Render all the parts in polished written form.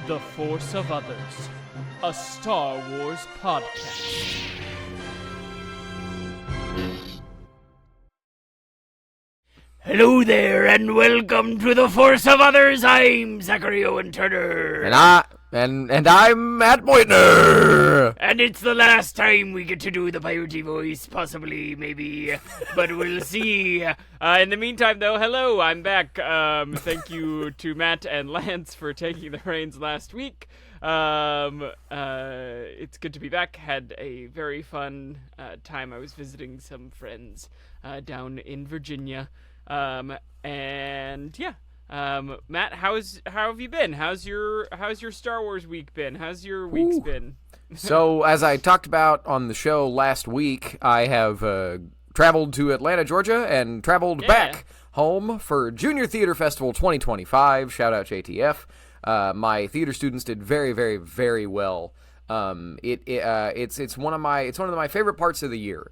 The Force of Others, a Star Wars podcast. Hello there, and welcome to The Force of Others. I'm Zachary Owen Turner. And I'm Matt Boitner. And it's the last time we get to do the piratey voice, possibly, maybe, but we'll see. In the meantime, though, hello, I'm back. Thank you to Matt and Lance for taking the reins last week. It's good to be back. Had a very fun time. I was visiting some friends down in Virginia. Matt, how have you been? How's your Star Wars week been? How's your weeks been? So, as I talked about on the show last week, I have traveled to Atlanta, Georgia, and traveled back home for Junior Theater Festival 2025. Shout out JTF. My theater students did very, very, very well. It's one of my favorite parts of the year.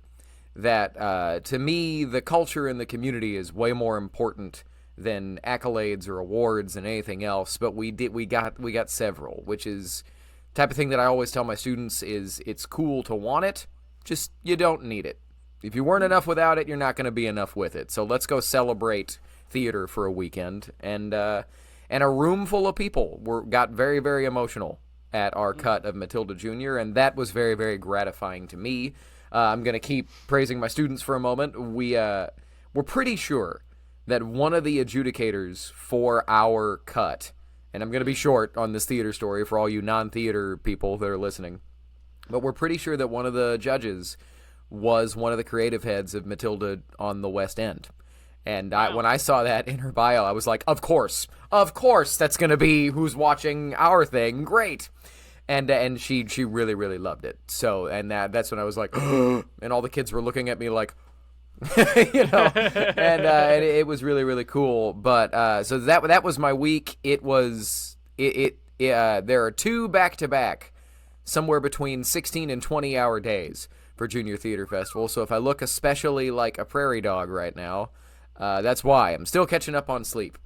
That to me, the culture and the community is way more important than accolades or awards and anything else. But we got several, which is the type of thing that I always tell my students is it's cool to want it, just you don't need it. If you weren't enough without it, you're not going to be enough with it. So let's go celebrate theater for a weekend. And a room full of people got very, very emotional at our cut of Matilda Jr., and that was very, very gratifying to me. I'm going to keep praising my students for a moment. We're pretty sure that one of the adjudicators for our cut, and I'm going to be short on this theater story for all you non-theater people that are listening, but we're pretty sure that one of the judges was one of the creative heads of Matilda on the West End. And when I saw that in her bio, I was like, of course, that's going to be who's watching our thing. Great. And she really, really loved it. So, and that's when I was like, and all the kids were looking at me like, and it was really, really cool. But, so that was my week. There are two back-to-back, somewhere between 16 and 20 hour days for Junior Theater Festival. So if I look especially like a prairie dog right now, that's why. I'm still catching up on sleep.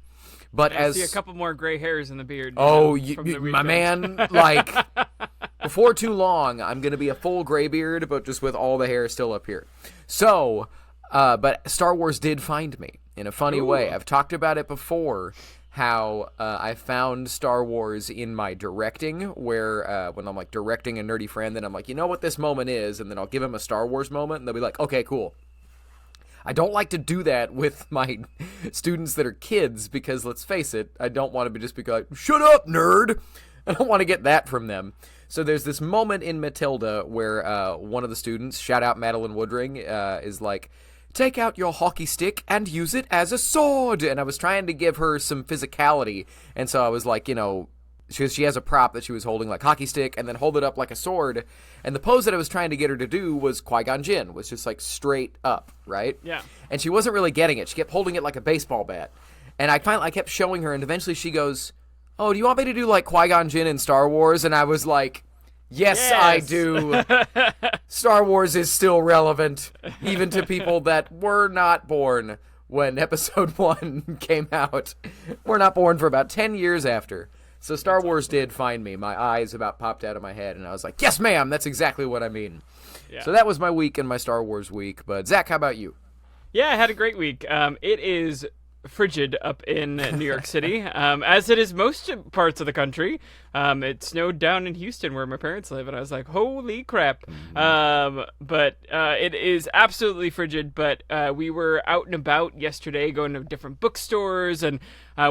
But I see a couple more gray hairs in the beard. My man, like, before too long, I'm going to be a full gray beard, but just with all the hair still up here. So, but Star Wars did find me in a funny way. I've talked about it before, how I found Star Wars in my directing, where when I'm, like, directing a nerdy friend, then I'm like, you know what this moment is? And then I'll give him a Star Wars moment, and they'll be like, okay, cool. I don't like to do that with my students that are kids because, let's face it, I don't want to just be like, shut up, nerd! I don't want to get that from them. So there's this moment in Matilda where one of the students, shout out Madeline Woodring, is like, take out your hockey stick and use it as a sword! And I was trying to give her some physicality, and so I was like, she has a prop that she was holding, like hockey stick, and then hold it up like a sword. And the pose that I was trying to get her to do was Qui-Gon Jinn, was just like straight up, right? Yeah. And she wasn't really getting it. She kept holding it like a baseball bat. And I kept showing her, and eventually she goes, oh, do you want me to do like Qui-Gon Jinn in Star Wars? And I was like, yes. I do. Star Wars is still relevant, even to people that were not born when Episode 1 came out. We're not born for about 10 years after. So Star Wars did find me. My eyes about popped out of my head, and I was like, yes, ma'am, that's exactly what I mean. Yeah. So that was my week and my Star Wars week. But, Zach, how about you? Yeah, I had a great week. It is frigid up in New York City, as it is most parts of the country. It snowed down in Houston where my parents live, and I was like, holy crap. But it is absolutely frigid, but we were out and about yesterday going to different bookstores, and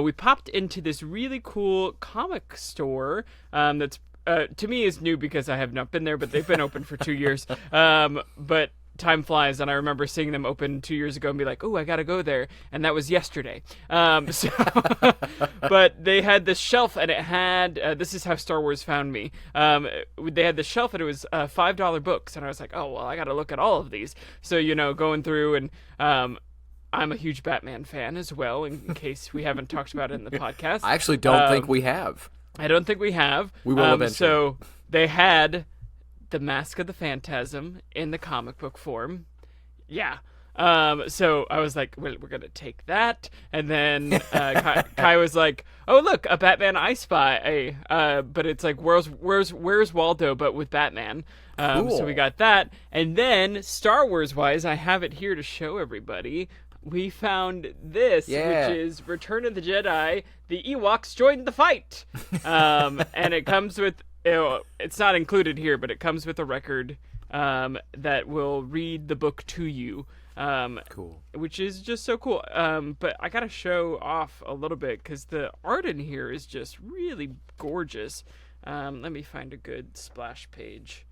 we popped into this really cool comic store that's, to me, is new because I have not been there, but they've been open for 2 years. But time flies, and I remember seeing them open 2 years ago and be like, oh, I gotta go there, and that was yesterday. But they had this shelf, and it had this is how Star Wars found me. They had this shelf, and it was $5 books, and I was like, oh, well, I gotta look at all of these. So, going through, and I'm a huge Batman fan as well, in case we haven't talked about it in the podcast. I actually don't think we have. I don't think we have. We will eventually. So they had The Mask of the Phantasm in the comic book form. Yeah. So I was like, well, we're gonna take that, and then Kai was like, oh look, a Batman I Spy, but it's like where's Waldo, but with Batman. Cool. So we got that, and then Star Wars wise, I have it here to show everybody. We found this, which is Return of the Jedi. The Ewoks joined the fight, and it comes with. It's not included here, but it comes with a record that will read the book to you. Cool. Which is just so cool. But I gotta show off a little bit because the art in here is just really gorgeous. Let me find a good splash page.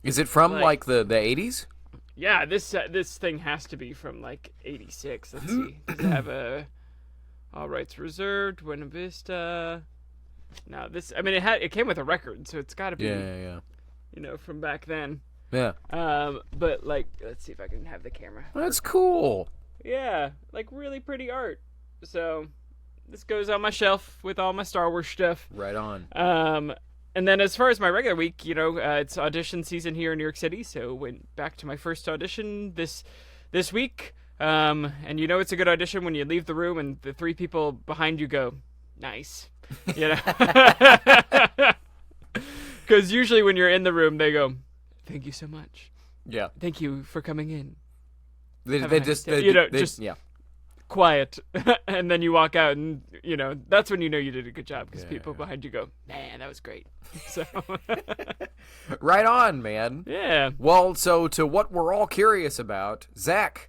Is it from like the 80s? Yeah, this thing has to be from like 86. Let's see. Does it have a all rights reserved? Buena Vista. No, this. I mean, it came with a record, so it's got to be. Yeah. You know, from back then. Yeah. But like, let's see if I can have the camera. That's cool. Yeah, like really pretty art. So this goes on my shelf with all my Star Wars stuff. Right on. And then as far as my regular week, you know, it's audition season here in New York City. So went back to my first audition this week. And you know it's a good audition when you leave the room and the three people behind you go, nice. You know? Because usually when you're in the room, they go, thank you so much. Yeah. Thank you for coming in. They just quiet. And then you walk out and, you know, that's when you know you did a good job because people behind you go, man, that was great. So right on, man. Yeah. Well, so to what we're all curious about, Zach.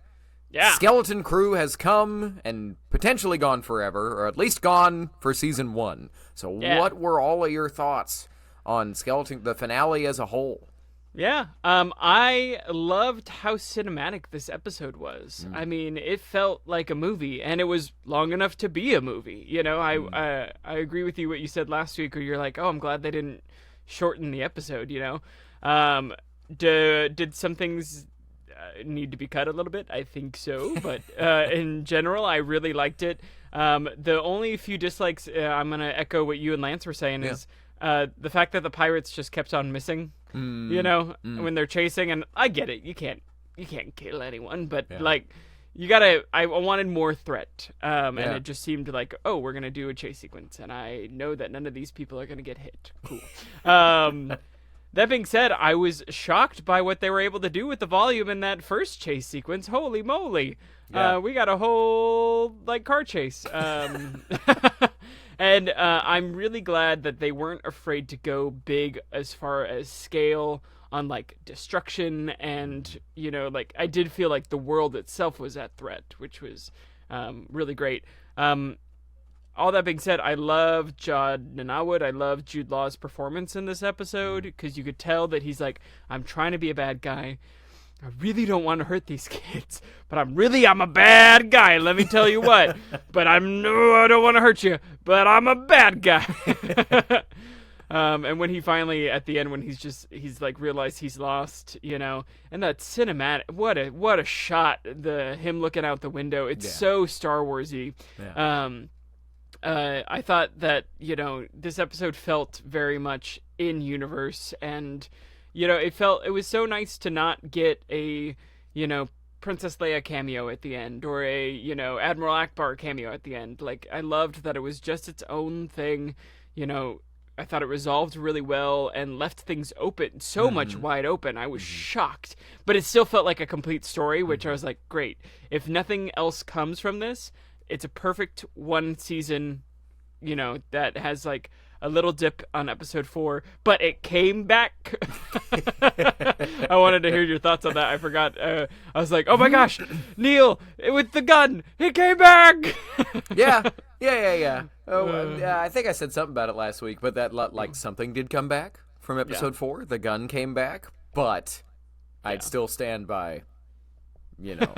Yeah. Skeleton Crew has come and potentially gone forever, or at least gone for season 1. So what were all of your thoughts on the finale as a whole? Yeah. I loved how cinematic this episode was. I mean, it felt like a movie, and it was long enough to be a movie. You know, I agree with you what you said last week, where you're like, oh, I'm glad they didn't shorten the episode, you know? Did some things need to be cut a little bit? I think so, but in general, I really liked it. The only few dislikes, I'm going to echo what you and Lance were saying, is the fact that the pirates just kept on missing. You know, when they're chasing, and I get it, you can't kill anyone, but like you gotta. I wanted more threat, and it just seemed like, oh, we're gonna do a chase sequence, and I know that none of these people are gonna get hit. Cool. That being said, I was shocked by what they were able to do with the volume in that first chase sequence. Holy moly! We got a whole like car chase. And I'm really glad that they weren't afraid to go big as far as scale on like destruction, and you know, like I did feel like the world itself was at threat, which was really great. All that being said, I love Jod Nanawood. I love Jude Law's performance in this episode because you could tell that he's like, I'm trying to be a bad guy. I really don't want to hurt these kids, but I'm a bad guy. Let me tell you what. But I don't want to hurt you, but I'm a bad guy. And when he finally, at the end, when he's like realized he's lost, you know, and that cinematic, what a shot, him looking out the window. It's so Star Wars-y. Yeah. I thought that, you know, this episode felt very much in universe, and you know, it was so nice to not get a, you know, Princess Leia cameo at the end, or a, you know, Admiral Akbar cameo at the end. Like, I loved that it was just its own thing. You know, I thought it resolved really well and left things open, so much wide open. I was shocked, but it still felt like a complete story, which I was like, great. If nothing else comes from this, it's a perfect one season, you know, that has like a little dip on episode 4, but it came back. I wanted to hear your thoughts on that. I forgot. I was like, oh my gosh, Neil, with the gun, he came back. Yeah. Oh, yeah. I think I said something about it last week, but that like something did come back from episode 4. The gun came back, but I'd still stand by. You know,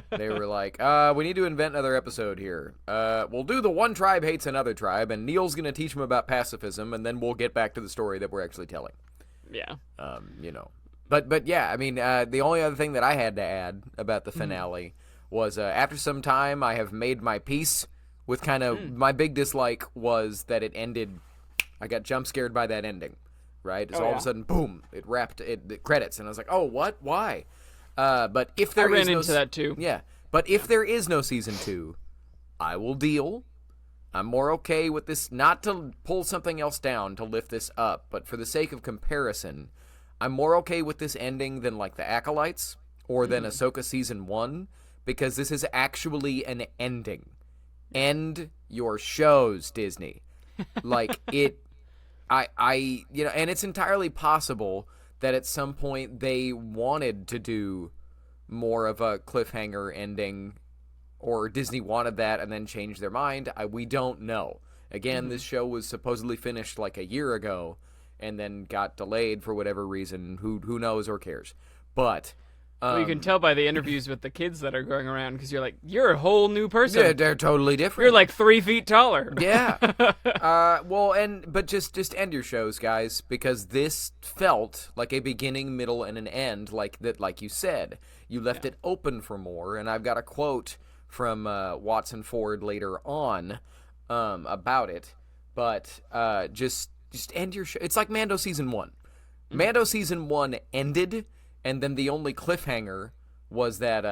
they were like, we need to invent another episode here. We'll do the one tribe hates another tribe, and Neil's going to teach them about pacifism, and then we'll get back to the story that we're actually telling. Yeah. You know. But yeah, I mean, the only other thing that I had to add about the finale was after some time I have made my peace with kind of my big dislike was that it ended, I got jump scared by that ending, right? So all of a sudden, boom, it wrapped, the credits, and I was like, oh, what? Why? But if I there ran is no into that too. yeah, but if there is no season 2, I will deal. I'm more okay with this, not to pull something else down to lift this up, but for the sake of comparison, I'm more okay with this ending than like the Acolytes or than Ahsoka season 1, because this is actually an ending. End your shows, Disney. Like it, and it's entirely possible that at some point they wanted to do more of a cliffhanger ending, or Disney wanted that and then changed their mind. We don't know. Again, this show was supposedly finished like a year ago and then got delayed for whatever reason. Who knows or cares? But Well, you can tell by the interviews with the kids that are going around, because you're like, you're a whole new person. yeah, they're totally different. You're like 3 feet taller. Yeah. But just end your shows, guys, because this felt like a beginning, middle, and an end, like you said. You left it open for more, and I've got a quote from Watson Ford later on about it. But just end your show. It's like Mando season 1. Mando season 1 ended, and then the only cliffhanger was that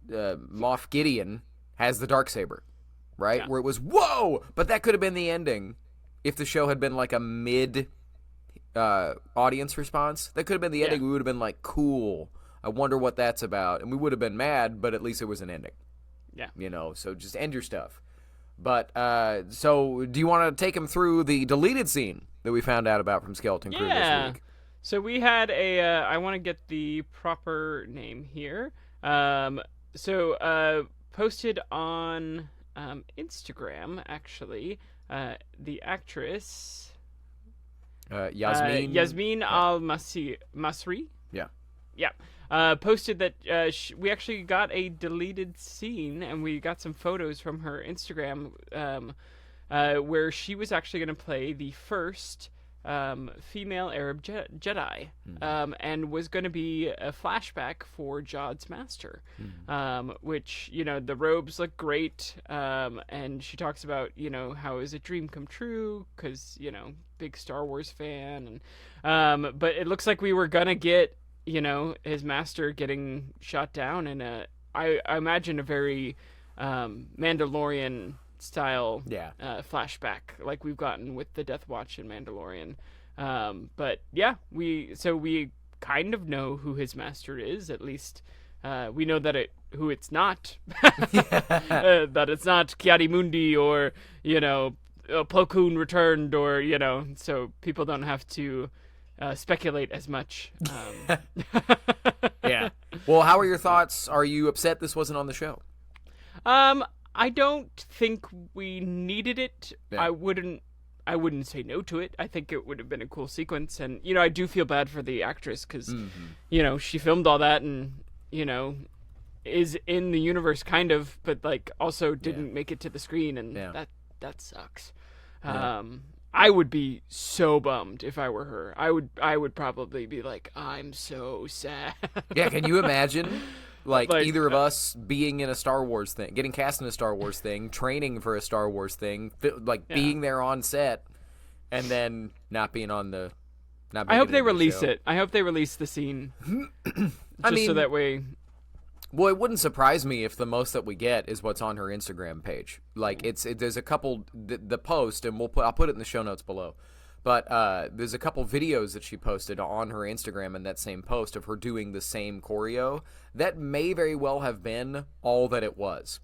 Moff Gideon has the Darksaber, right? Yeah. Where it was, whoa! But that could have been the ending if the show had been like a mid audience response. That could have been the ending. We would have been like, cool. I wonder what that's about. And we would have been mad, but at least it was an ending. Yeah. So just end your stuff. But, so do you want to take him through the deleted scene that we found out about from Skeleton Crew this week? So we had I want to get the proper name here. Posted on Instagram, actually, the actress Yasmin Al-Masri. Yeah. Yeah. Posted that we actually got a deleted scene, and we got some photos from her Instagram where she was actually going to play the first female Arab Jedi, and was going to be a flashback for Jod's master, which, the robes look great, and she talks about, how it was a dream come true, because, big Star Wars fan, and but it looks like we were going to get, his master getting shot down in I imagine a very Mandalorian style flashback, like we've gotten with the Death Watch in Mandalorian. But yeah, we kind of know who his master is. At least we know that who it's not. That it's not Kiadi-Mundi or Plo Koon returned, or so people don't have to speculate as much. Yeah. Well, how are your thoughts? Are you upset this wasn't on the show? I don't think we needed it. Yeah. I wouldn't say no to it. I think it would have been a cool sequence, and I do feel bad for the actress, because she filmed all that and is in the universe kind of, but like also didn't make it to the screen, and that sucks. I would be so bummed if I were her. I would probably be like, I'm so sad. Yeah, can you imagine? Like either of us being in a Star Wars thing, getting cast in a Star Wars thing, training for a Star Wars thing, being there on set, and then not being on the. I hope they release it. I hope they release the scene. So that way. Well, it wouldn't surprise me if the most that we get is what's on her Instagram page. Like there's a couple the post, and I'll put it in the show notes below. But there's a couple videos that she posted on her Instagram in that same post of her doing the same choreo. That may very well have been all that it was.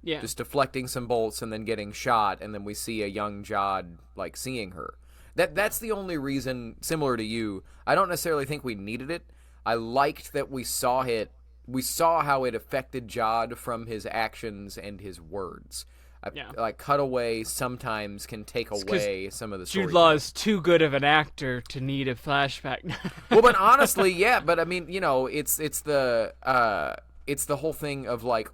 Yeah. Just deflecting some bolts and then getting shot, and then we see a young Jod, like, seeing her. That's the only reason, similar to you, I don't necessarily think we needed it. I liked that we saw it. We saw how it affected Jod from his actions and his words. Like, cutaway sometimes can take away some of the story. Jude Law is too good of an actor to need a flashback. Well, but honestly, yeah. But I mean, it's the whole thing of like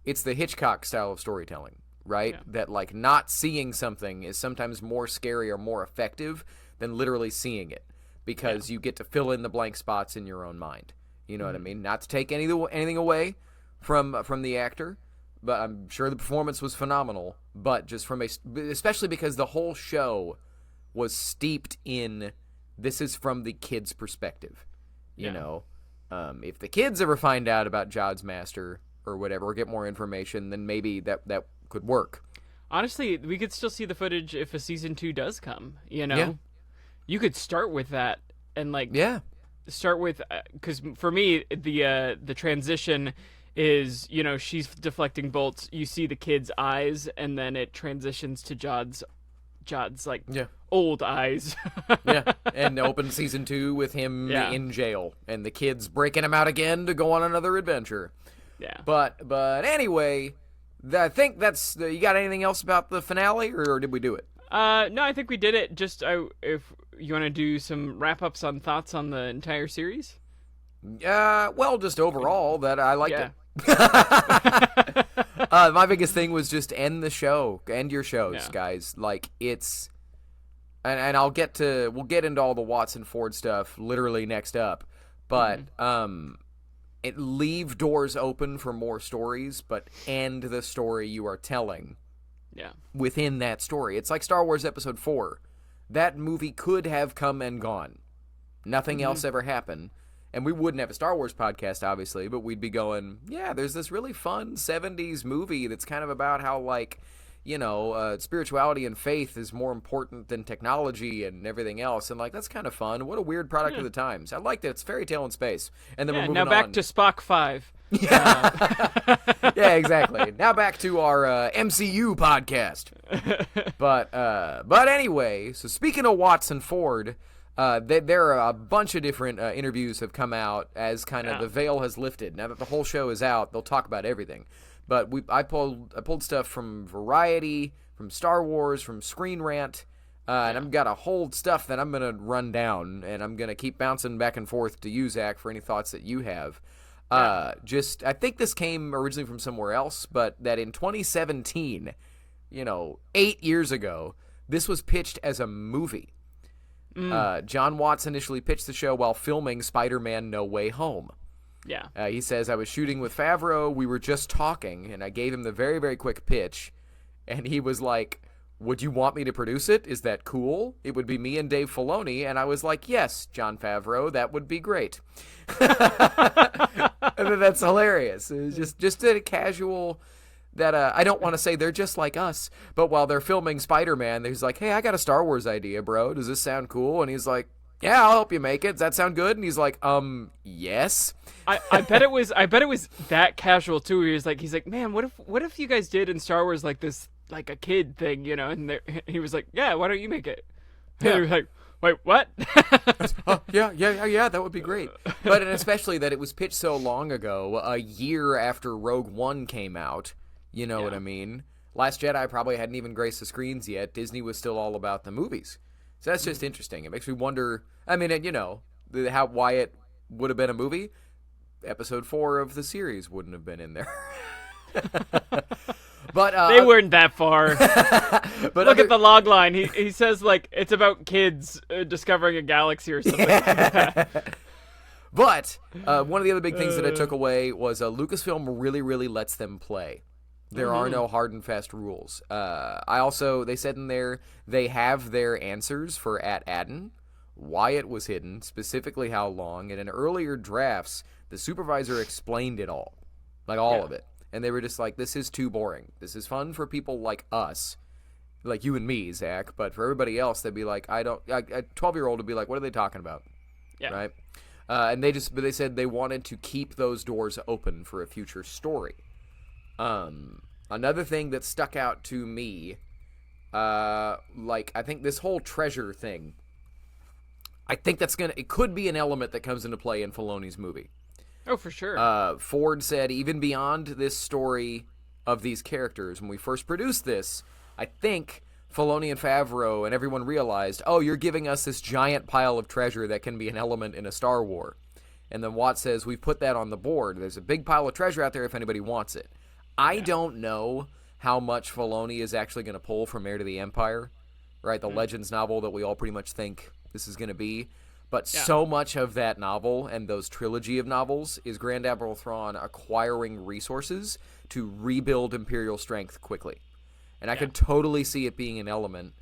it's the Hitchcock style of storytelling, right? Yeah. That like not seeing something is sometimes more scary or more effective than literally seeing it, because you get to fill in the blank spots in your own mind. You know what I mean? Not to take anything away from the actor. But I'm sure the performance was phenomenal. But just especially because the whole show was steeped in, this is from the kid's perspective, you know. If the kids ever find out about Jod's master or whatever, or get more information, then maybe that could work. Honestly, we could still see the footage if a season 2 does come. Yeah. You could start with that and Yeah. start with because for me the transition is she's deflecting bolts. You see the kid's eyes, and then it transitions to Jod's old eyes. Yeah, and open season 2 with him in jail and the kids breaking him out again to go on another adventure. Yeah. But anyway, I think that's you got anything else about the finale, or did we do it? No, I think we did it. Just if you want to do some wrap ups on thoughts on the entire series. Well, just overall that I liked it. My biggest thing was just end your shows, guys. Like it's, and we'll get into all the Watson Ford stuff literally next up, but it leave doors open for more stories, but end the story you are telling. Yeah. Within that story, it's like Star Wars Episode 4. That movie could have come and gone. Nothing else ever happened. And we wouldn't have a Star Wars podcast, obviously, but we'd be going, yeah, there's this really fun 70s movie that's kind of about how, spirituality and faith is more important than technology and everything else. And, that's kind of fun. What a weird product of the times. I liked it. It's fairy tale in space. And then we're moving now back on. to Spock 5. Yeah, exactly. Now back to our MCU podcast. But anyway, so speaking of Watson Ford... there are a bunch of different interviews have come out as kind of the veil has lifted. Now that the whole show is out, they'll talk about everything. But I pulled stuff from Variety, from Star Wars, from Screen Rant, and I've got a whole stuff that I'm going to run down, and I'm going to keep bouncing back and forth to you, Zach, for any thoughts that you have. I think this came originally from somewhere else, but that in 2017, 8 years ago, this was pitched as a movie. John Watts initially pitched the show while filming Spider-Man No Way Home. Yeah. He says, I was shooting with Favreau, we were just talking, and I gave him the very, very quick pitch, and he was like, would you want me to produce it? Is that cool? It would be me and Dave Filoni, and I was like, yes, John Favreau, that would be great. And then that's hilarious. It was just a casual... that I don't want to say they're just like us, but while they're filming Spider-Man, he's like, hey, I got a Star Wars idea, bro. Does this sound cool? And he's like, yeah, I'll help you make it. Does that sound good? And he's like, yes. I bet it was that casual too. He's like, man, what if you guys did in Star Wars like this, like a kid thing, And he was like, yeah, why don't you make it? And he was like, wait, what? Yeah, that would be great. But and especially that it was pitched so long ago, a year after Rogue One came out. You know what I mean? Last Jedi probably hadn't even graced the screens yet. Disney was still all about the movies. So that's just interesting. It makes me wonder, I mean, why it would have been a movie. Episode 4 of the series wouldn't have been in there. But they weren't that far. But look at the log line. He says, it's about kids discovering a galaxy or something. But one of the other big things that I took away was Lucasfilm really, really lets them play. There are no hard and fast rules. They said in there they have their answers for Adden, why it was hidden, specifically how long, and in earlier drafts, the supervisor explained it all. All of it. And they were just like, this is too boring. This is fun for people like us, like you and me, Zach, but for everybody else, they'd be like, a 12-year-old would be like, what are they talking about? Yeah. Right? But they said they wanted to keep those doors open for a future story. Another thing that stuck out to me, I think this whole treasure thing, I think it could be an element that comes into play in Filoni's movie. Oh, for sure. Ford said, even beyond this story of these characters, when we first produced this, I think Filoni and Favreau and everyone realized, oh, you're giving us this giant pile of treasure that can be an element in a Star Wars. And then Watt says, we've put that on the board. There's a big pile of treasure out there if anybody wants it. I don't know how much Filoni is actually going to pull from Heir to the Empire, right? The Legends novel that we all pretty much think this is going to be. But so much of that novel and those trilogy of novels is Grand Admiral Thrawn acquiring resources to rebuild Imperial strength quickly. And I could totally see it being an element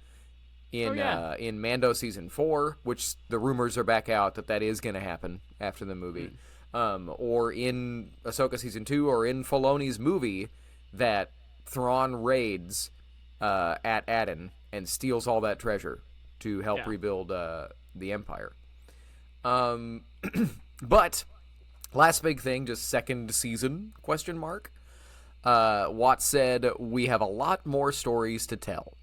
in Mando Season 4, which the rumors are back out that is going to happen after the movie. or in Ahsoka Season 2, or in Filoni's movie, that Thrawn raids at Adden and steals all that treasure to help rebuild the Empire. But last big thing, just second season, ? Watts said, we have a lot more stories to tell.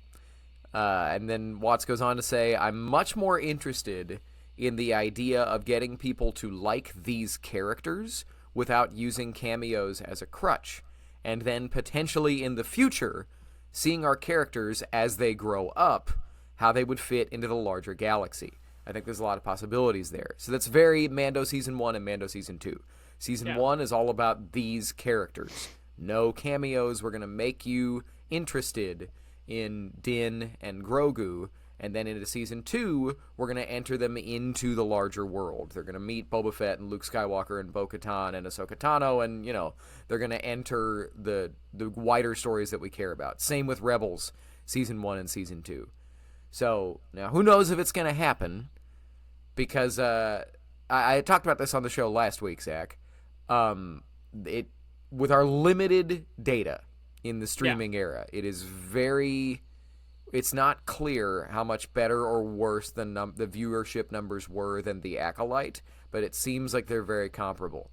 And then Watts goes on to say, I'm much more interested in the idea of getting people to like these characters without using cameos as a crutch. And then potentially in the future, seeing our characters as they grow up, how they would fit into the larger galaxy. I think there's a lot of possibilities there. So that's very Mando Season 1 and Mando Season 2. Season 1 is all about these characters. No cameos. We're going to make you interested in Din and Grogu. And then into Season 2, we're going to enter them into the larger world. They're going to meet Boba Fett and Luke Skywalker and Bo-Katan and Ahsoka Tano. And, you know, they're going to enter the wider stories that we care about. Same with Rebels, Season 1 and Season 2. So, now, who knows if it's going to happen? Because I talked about this on the show last week, Zach. With our limited data in the streaming era, it is it's not clear how much better or worse the viewership numbers were than The Acolyte, but it seems like they're very comparable.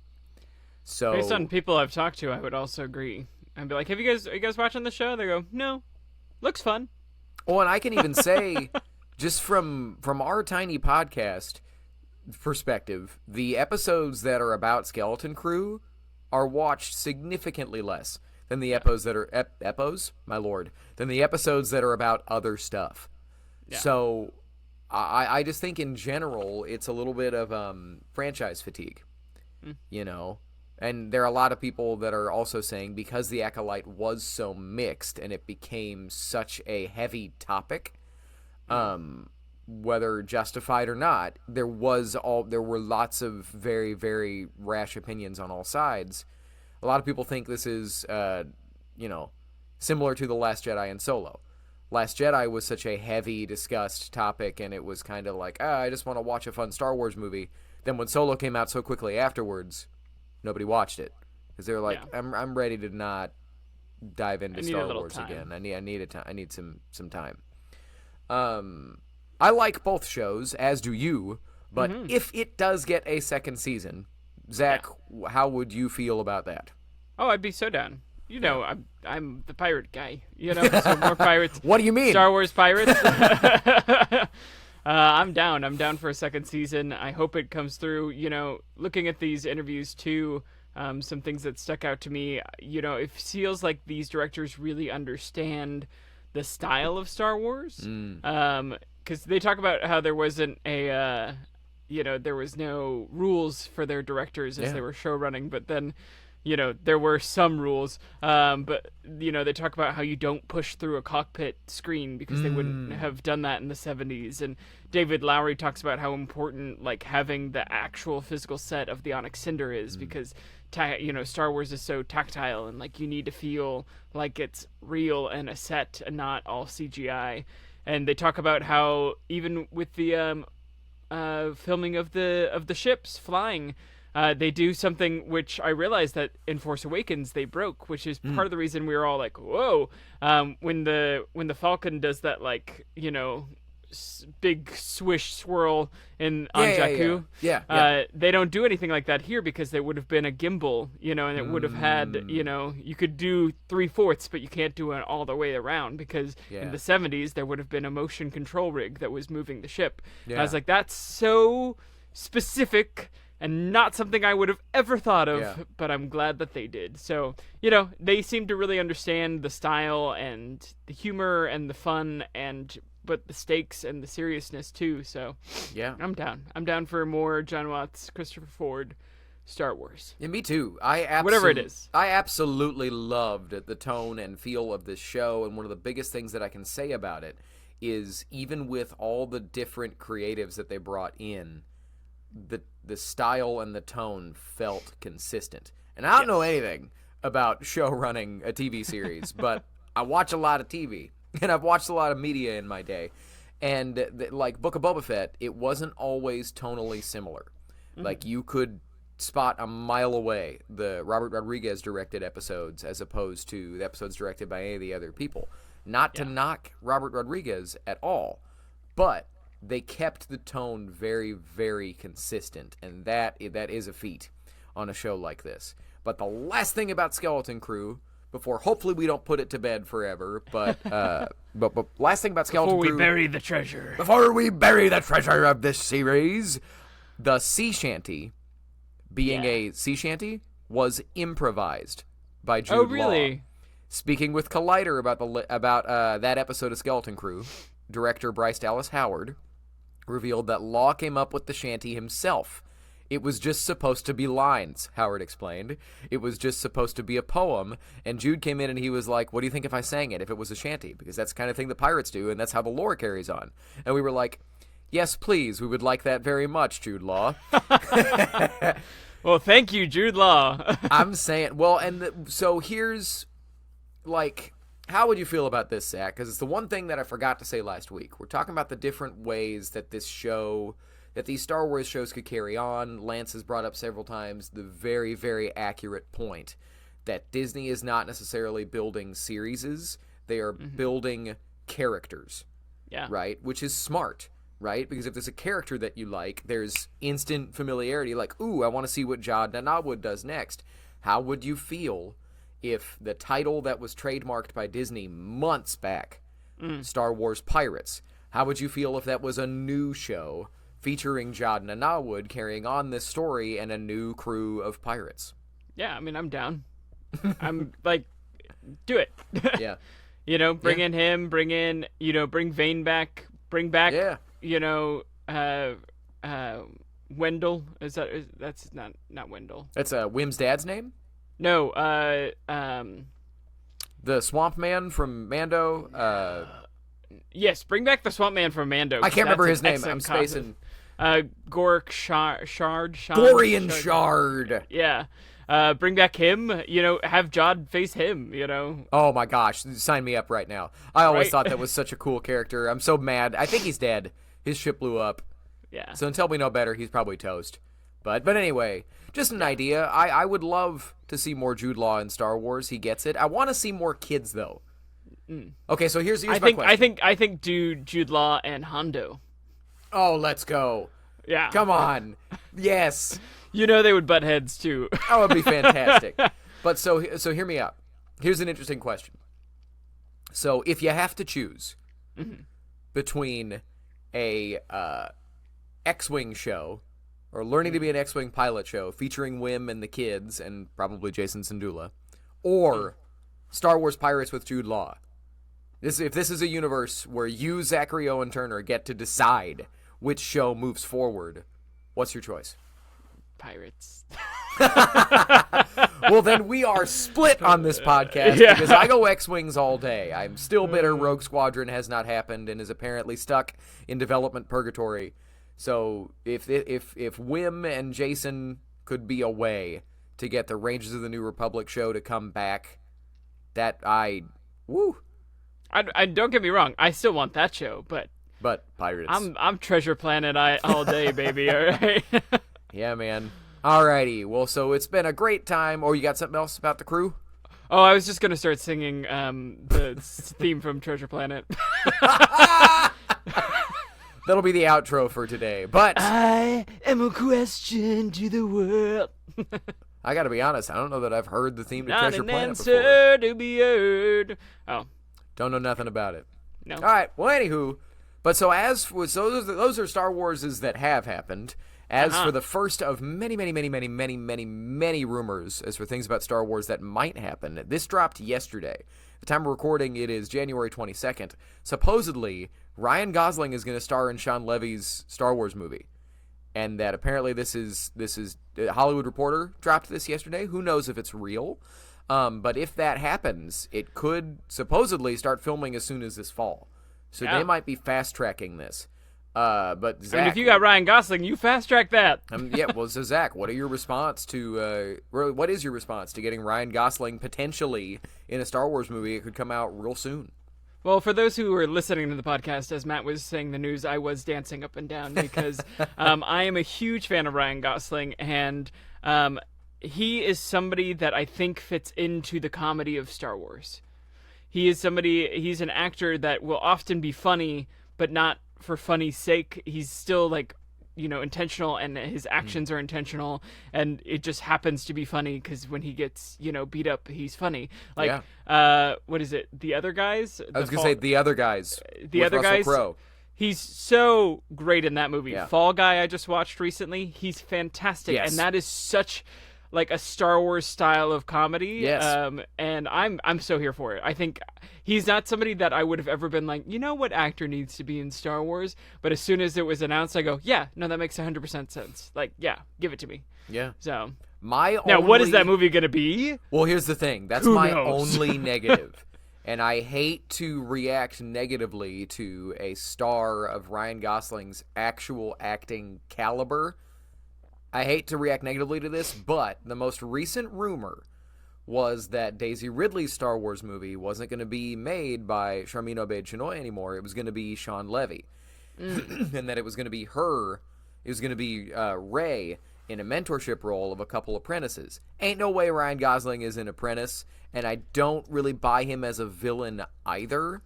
So, based on people I've talked to, I would also agree. I'd be like, are you guys watching the show? They go, no. Looks fun. Oh, and I can even say, just from our tiny podcast perspective, the episodes that are about Skeleton Crew are watched significantly less than the episodes that are than the episodes that are about other stuff. Yeah. So I just think in general it's a little bit of franchise fatigue, you know. And there are a lot of people that are also saying, because The Acolyte was so mixed and it became such a heavy topic, whether justified or not, there were lots of very, very rash opinions on all sides. A lot of people think this is, similar to The Last Jedi and Solo. Last Jedi was such a heavy, discussed topic, and it was kind of like, I just want to watch a fun Star Wars movie. Then when Solo came out so quickly afterwards, nobody watched it because they were like, I'm ready to not dive into Star Wars again. I need some time. I like both shows, as do you, but if it does get a second season, Zach, how would you feel about that? Oh, I'd be so down. You know, I'm the pirate guy. You know, so more pirates. What do you mean? Star Wars pirates. I'm down. I'm down for a second season. I hope it comes through. You know, looking at these interviews too, some things that stuck out to me. You know, it feels like these directors really understand the style of Star Wars. Because they talk about how there wasn't there was no rules for their directors as they were show running, but then, you know, there were some rules. But, you know, they talk about how you don't push through a cockpit screen because they wouldn't have done that in the 70s. And David Lowery talks about how important, like, having the actual physical set of the Onyx Cinder is because, Star Wars is so tactile and, like, you need to feel like it's real and a set and not all CGI. And they talk about how even with the filming of the ships flying, they do something which I realized that in Force Awakens they broke, which is part of the reason we were all like, whoa, when the Falcon does that, like, you know, big swish swirl on Jakku. They don't do anything like that here because there would have been a gimbal, you know, and it would have had, you know, you could do 3/4, but you can't do it all the way around because in the 70s there would have been a motion control rig that was moving the ship. I was like, that's so specific and not something I would have ever thought of, but I'm glad that they did. So, you know, they seem to really understand the style and the humor and the fun but the stakes and the seriousness too. So I'm down. I'm down for more John Watts, Christopher Ford, Star Wars. Yeah, me too. Whatever it is. I absolutely loved the tone and feel of this show, and one of the biggest things that I can say about it is even with all the different creatives that they brought in, the style and the tone felt consistent. And I don't know anything about show running a TV series, but I watch a lot of TV. And I've watched a lot of media in my day. And like Book of Boba Fett, it wasn't always tonally similar. Like you could spot a mile away the Robert Rodriguez directed episodes as opposed to the episodes directed by any of the other people. Not to knock Robert Rodriguez at all, but they kept the tone very, very consistent, and that is a feat on a show like this. But the last thing about Skeleton Crew, before hopefully we don't put it to bed forever, but last thing about Skeleton Crew... Before we bury the treasure. Before we bury the treasure of this series, the sea shanty, being a sea shanty, was improvised by Jude Law. Oh, really? Speaking with Collider about that episode of Skeleton Crew, director Bryce Dallas Howard revealed that Law came up with the shanty himself. It was just supposed to be lines, Howard explained. It was just supposed to be a poem, and Jude came in and he was like, what do you think if I sang it, if it was a shanty? Because that's the kind of thing the pirates do, and that's how the lore carries on. And we were like, yes, please, we would like that very much, Jude Law. Well, thank you, Jude Law. I'm saying, well, so here's, like, how would you feel about this, Zach? Because it's the one thing that I forgot to say last week. We're talking about the different ways that this show... that these Star Wars shows could carry on. Lance has brought up several times the very, very accurate point that Disney is not necessarily building series. They are building characters. Yeah. Right? Which is smart, right? Because if there's a character that you like, there's instant familiarity. Like, ooh, I want to see what Jad Nanawood does next. How would you feel if the title that was trademarked by Disney months back, Star Wars Pirates, how would you feel if that was a new show featuring Jad Nanawood carrying on this story and a new crew of pirates? Yeah, I mean, I'm down. I'm like, do it. Yeah. Bring in him, bring Vane back, bring back, Wendell. That's not Wendell. That's Wim's dad's name? No, the Swamp Man from Mando. Yes, bring back the Swamp Man from Mando. I can't remember his name. I'm spacing. Gork Shard. Gorian Shard. Yeah. Bring back him. Have Jod face him. Oh my gosh, sign me up right now. I always Right? thought that was such a cool character. I'm so mad. I think he's dead. His ship blew up. Yeah. So until we know better, he's probably toast. But anyway, just an idea. I would love to see more Jude Law in Star Wars. He gets it. I want to see more kids though. Okay, so here's my question. I think Jude Law and Hondo. Oh, let's go. Yeah. Come on. Yes. They would butt heads too. That would be fantastic. But so hear me out. Here's an interesting question. So if you have to choose between a X-Wing show or learning to be an X-Wing pilot show featuring Wim and the kids and probably Jason Sandula, or Star Wars Pirates with Jude Law, if this is a universe where you, Zachary Owen Turner, get to decide which show moves forward, what's your choice? Pirates. Well, then we are split on this podcast because I go X-Wings all day. I'm still bitter Rogue Squadron has not happened and is apparently stuck in development purgatory. So if Wim and Jason could be a way to get the Rangers of the New Republic show to come back, I don't get me wrong. I still want that show, but Pirates. I'm Treasure Planet all day, baby. All right. Yeah, man. Alrighty. Well, so it's been a great time. Oh, you got something else about the crew? Oh, I was just gonna start singing the theme from Treasure Planet. That'll be the outro for today. But I am a question to the world. I gotta be honest, I don't know that I've heard the theme to Not Treasure an Planet answer before. to be heard. Oh, Don't know nothing about it. no. All right. Well, anywho, but so those are Star Warses that have happened. As for the first of many, many, many, many, many, many, many rumors, as for things about Star Wars that might happen, this dropped yesterday. The time of recording, it is January 22nd. Supposedly, Ryan Gosling is going to star in Sean Levy's Star Wars movie, and that apparently this is Hollywood Reporter dropped this yesterday. Who knows if it's real? But if that happens, it could supposedly start filming as soon as this fall. So they might be fast tracking this. But Zach, I mean, if you got Ryan Gosling, you fast track that. yeah. Well, so Zach, what is your response to getting Ryan Gosling potentially in a Star Wars movie? It could come out real soon. Well, for those who are listening to the podcast, as Matt was saying the news, I was dancing up and down because I am a huge fan of Ryan Gosling, and he is somebody that I think fits into the comedy of Star Wars. He's an actor that will often be funny, but not for funny's sake. He's still like, intentional, and his actions are intentional, and it just happens to be funny because when he gets, beat up, he's funny. Like, what is it? The Other Guys? I was going to say The Other Guys. The Other Russell Guys. Crowe. He's so great in that movie. Yeah. Fall Guy I just watched recently. He's fantastic. Yes. And that is such like a Star Wars style of comedy. Yes. And I'm so here for it. I think he's not somebody that I would have ever been like, what actor needs to be in Star Wars? But as soon as it was announced, I go, yeah, no, that makes 100% sense. Like, yeah, give it to me. Yeah. So Now, what is that movie going to be? Well, here's the thing. That's Who my knows? only negative. And I hate to react negatively to a star of Ryan Gosling's actual acting caliber. I hate to react negatively to this, but the most recent rumor was that Daisy Ridley's Star Wars movie wasn't going to be made by Charmin Obaid-Chinoy anymore. It was going to be Sean Levi. And that it was going to be her. It was going to be Rey in a mentorship role of a couple apprentices. Ain't no way Ryan Gosling is an apprentice, and I don't really buy him as a villain either.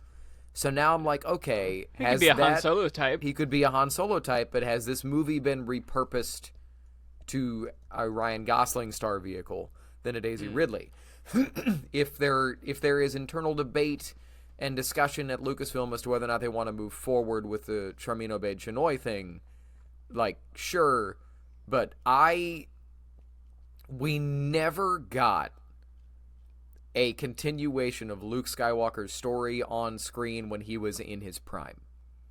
So now I'm like, okay, He could be a Han Solo type. He could be a Han Solo type, but has this movie been repurposed to a Ryan Gosling star vehicle than a Daisy Ridley? If there is internal debate and discussion at Lucasfilm as to whether or not they want to move forward with the Charmin Obaid-Chinoy thing, like, sure, but we never got a continuation of Luke Skywalker's story on screen when he was in his prime.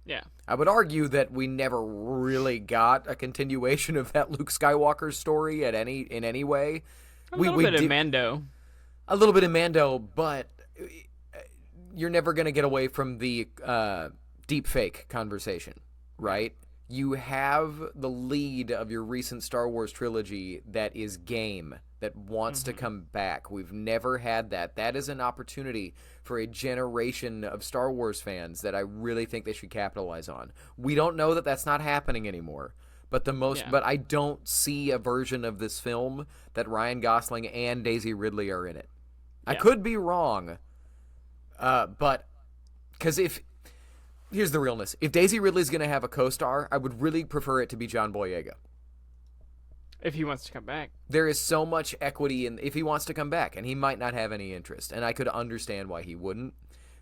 Yeah. I would argue that we never really got a continuation of that Luke Skywalker story in any way. A little bit of Mando. A little bit of Mando, but you're never going to get away from the deep fake conversation, right? You have the lead of your recent Star Wars trilogy that is game, that wants to come back. We've never had that. That is an opportunity for a generation of Star Wars fans that I really think they should capitalize on. We don't know that that's not happening anymore. But but I don't see a version of this film that Ryan Gosling and Daisy Ridley are in it. Yeah. I could be wrong, but because here's the realness: if Daisy Ridley's going to have a co-star, I would really prefer it to be John Boyega. If he wants to come back. There is so much equity if he wants to come back, and he might not have any interest, and I could understand why he wouldn't,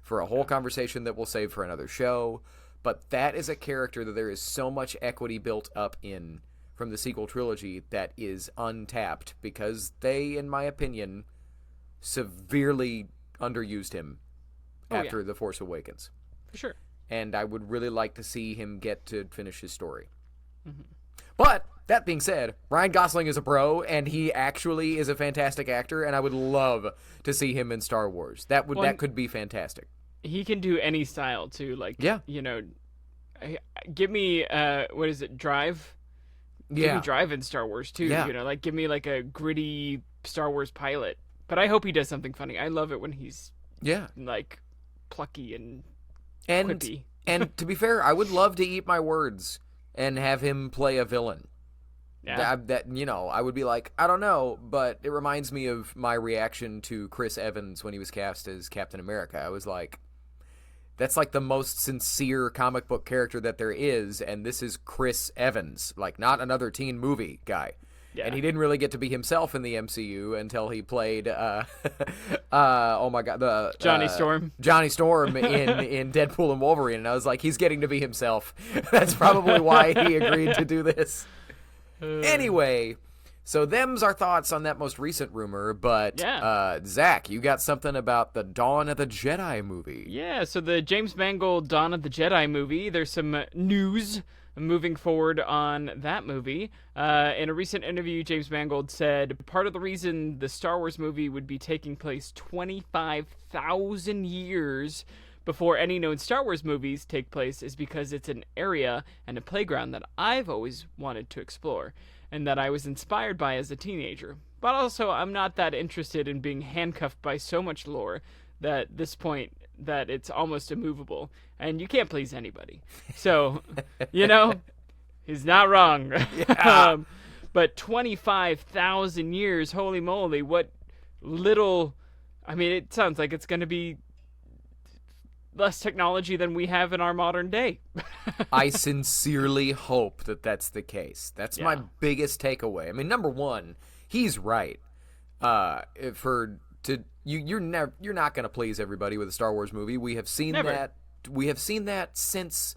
for a whole conversation that we'll save for another show. But that is a character that there is so much equity built up in from the sequel trilogy that is untapped because they, in my opinion, severely underused him after The Force Awakens. For sure. And I would really like to see him get to finish his story. Mm-hmm. But that being said, Ryan Gosling is a bro, and he actually is a fantastic actor, and I would love to see him in Star Wars. That could be fantastic. He can do any style too. Like, give me what is it, Drive? Give me Drive in Star Wars too. Yeah. Like give me like a gritty Star Wars pilot. But I hope he does something funny. I love it when he's like plucky and quippy. And to be fair, I would love to eat my words and have him play a villain. Yeah. I would be like, I don't know, but it reminds me of my reaction to Chris Evans when he was cast as Captain America. I was like, that's like the most sincere comic book character that there is, and this is Chris Evans, like not another teen movie guy. Yeah. And he didn't really get to be himself in the MCU until he played, Johnny Storm. Johnny Storm in Deadpool and Wolverine, and I was like, he's getting to be himself. That's probably why he agreed to do this. Anyway, so them's our thoughts on that most recent rumor, but Zach, you got something about the Dawn of the Jedi movie. Yeah, so the James Mangold Dawn of the Jedi movie, there's some news moving forward on that movie. In a recent interview, James Mangold said part of the reason the Star Wars movie would be taking place 25,000 years before any known Star Wars movies take place is because it's an area and a playground that I've always wanted to explore and that I was inspired by as a teenager. But also, I'm not that interested in being handcuffed by so much lore that at this point that it's almost immovable, and you can't please anybody. So, he's not wrong. Yeah. But 25,000 years, holy moly, what little... I mean, it sounds like it's going to be less technology than we have in our modern day. I sincerely hope that that's the case. That's my biggest takeaway. I mean, number one, he's right. You're not going to please everybody with a Star Wars movie. We have seen that. We have seen that since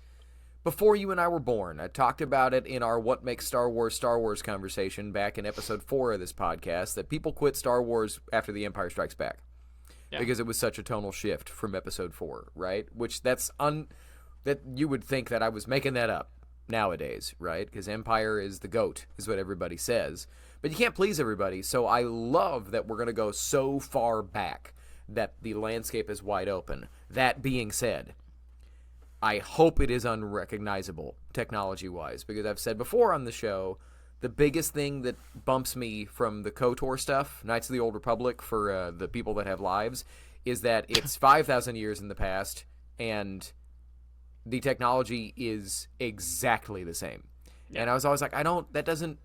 before you and I were born. I talked about it in our What Makes Star Wars conversation back in episode 4 of this podcast, that people quit Star Wars after The Empire Strikes Back. Yeah. Because it was such a tonal shift from episode 4, right? Which that you would think that I was making that up nowadays, right? Because Empire is the GOAT, is what everybody says. But you can't please everybody, so I love that we're going to go so far back that the landscape is wide open. That being said, I hope it is unrecognizable technology-wise, because I've said before on the show, the biggest thing that bumps me from the KOTOR stuff, Knights of the Old Republic, for the people that have lives, is that it's 5,000 years in the past, and the technology is exactly the same. Yeah. And I was always like, that doesn't...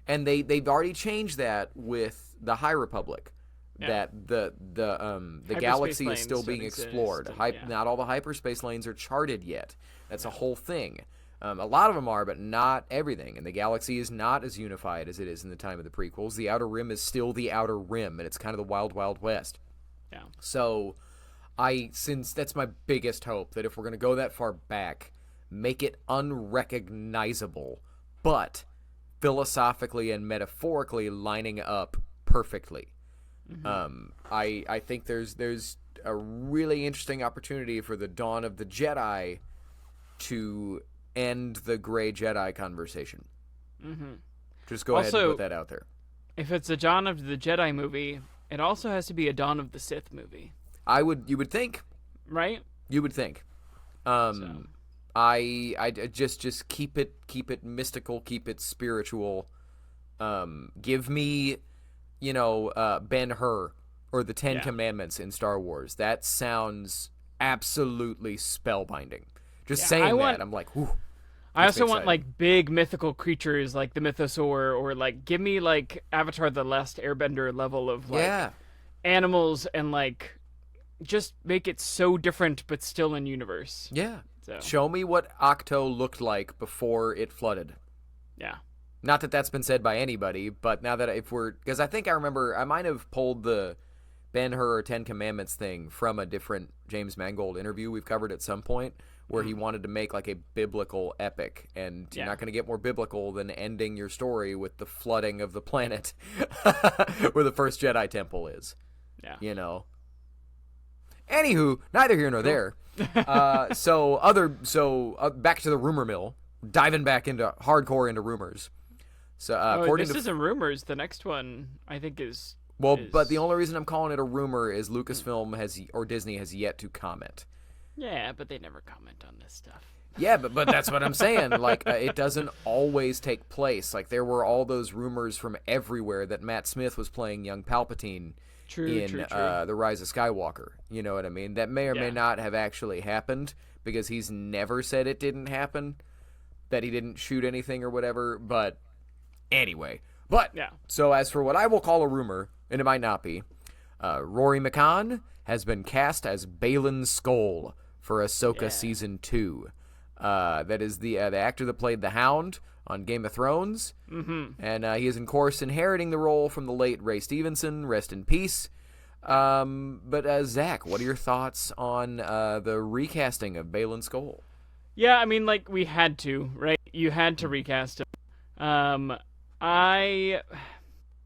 And they've already changed that with the High Republic, that the galaxy is still being explored. Not all the hyperspace lanes are charted yet. That's a whole thing. A lot of them are, but not everything. And the galaxy is not as unified as it is in the time of the prequels. The Outer Rim is still the Outer Rim, and it's kind of the Wild, Wild West. Yeah. So, since that's my biggest hope, that if we're going to go that far back, make it unrecognizable, but philosophically and metaphorically lining up perfectly. Mm-hmm. I think there's a really interesting opportunity for the Dawn of the Jedi to end the Gray Jedi conversation. Mm-hmm. Just go ahead and put that out there. If it's a Dawn of the Jedi movie, it also has to be a Dawn of the Sith movie. You would think, right? You would think. I just keep it mystical, keep it spiritual. Give me, Ben-Hur or the Ten Commandments in Star Wars. That sounds absolutely spellbinding. Just saying that, I'm like, whew. I also want like big mythical creatures like the Mythosaur, or like give me like Avatar: The Last Airbender level of like animals, and like just make it so different but still in universe. Yeah. So. Show me what Octo looked like before it flooded. Yeah. Not that that's been said by anybody, but now that because I think I remember I might have pulled the Ben-Hur or Ten Commandments thing from a different James Mangold interview we've covered at some point, where he wanted to make like a biblical epic, and you're not going to get more biblical than ending your story with the flooding of the planet where the first Jedi temple is. Yeah. Anywho, neither here nor there. Back to the rumor mill, diving back into rumors. So this isn't rumors. The next one I think is but the only reason I'm calling it a rumor is Lucasfilm or Disney has yet to comment. Yeah, but they never comment on this stuff. Yeah, but that's what I'm saying. Like, it doesn't always take place. Like, there were all those rumors from everywhere that Matt Smith was playing young Palpatine in The Rise of Skywalker. You know what I mean? That may or may not have actually happened, because he's never said it didn't happen, that he didn't shoot anything or whatever. But anyway. So as for what I will call a rumor, and it might not be, Rory McCann has been cast as Baylan Skoll for Ahsoka Season 2. That is the actor that played the Hound on Game of Thrones. Mm-hmm. And he is, of course, inheriting the role from the late Ray Stevenson. Rest in peace. But Zach, what are your thoughts on the recasting of Baylan Skoll? Yeah, I mean, like, we had to, right? You had to recast him.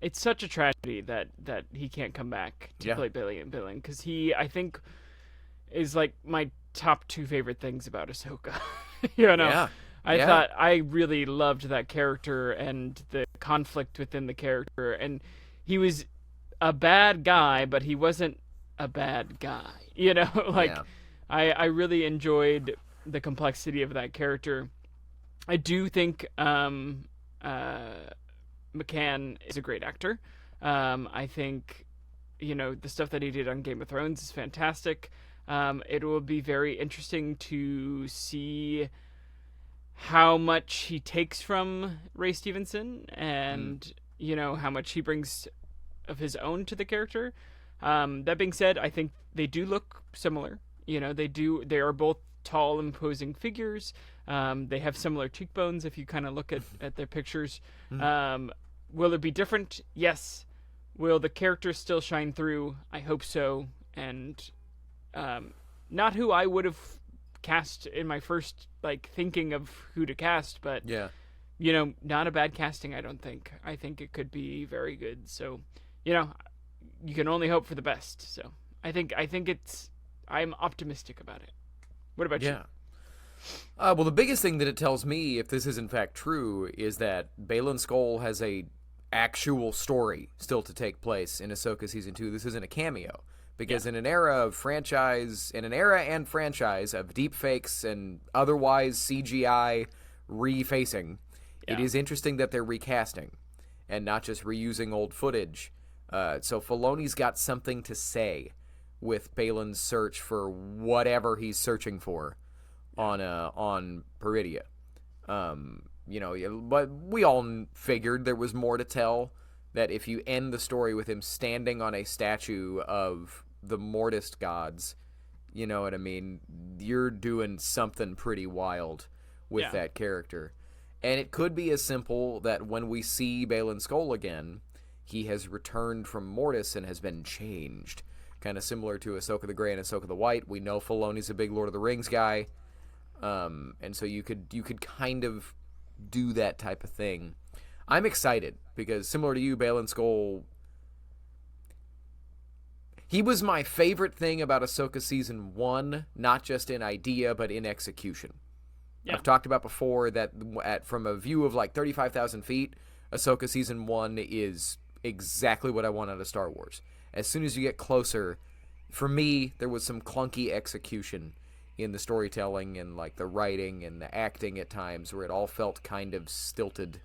It's such a tragedy that he can't come back to play Baylan, because he, I think, is like my top 2 favorite things about Ahsoka. I thought I really loved that character and the conflict within the character, and he was a bad guy, but he wasn't a bad guy. I really enjoyed the complexity of that character. I do think McCann is a great actor. I think, the stuff that he did on Game of Thrones is fantastic. It will be very interesting to see how much he takes from Ray Stevenson and, how much he brings of his own to the character. That being said, I think they do look similar. They are both tall, imposing figures. They have similar cheekbones if you kind of look at their pictures. Will it be different? Yes. Will the characters still shine through? I hope so. And not who I would have cast in my first thinking of who to cast, but not a bad casting. I don't think. I think it could be very good. So, you can only hope for the best. So I think I'm optimistic about it. What about you? Well, the biggest thing that it tells me, if this is in fact true, is that Baylan Skoll has a actual story still to take place in Ahsoka season 2. This isn't a cameo. Because in an era and franchise of deep fakes and otherwise CGI refacing, it is interesting that they're recasting and not just reusing old footage. So Filoni's got something to say with Baylan's search for whatever he's searching for on Peridia. But we all figured there was more to tell. That if you end the story with him standing on a statue of the Mortis gods, you know what I mean? You're doing something pretty wild with that character. And it could be as simple that when we see Baylan Skoll again, he has returned from Mortis and has been changed. Kind of similar to Ahsoka the Grey and Ahsoka the White. We know Filoni's a big Lord of the Rings guy. And so you could kind of do that type of thing. I'm excited because similar to you, Baylan Skoll, he was my favorite thing about Ahsoka Season 1, not just in idea, but in execution. Yeah. I've talked about before that from a view of 35,000 feet, Ahsoka Season 1 is exactly what I want out of Star Wars. As soon as you get closer, for me, there was some clunky execution in the storytelling and the writing and the acting at times where it all felt kind of stilted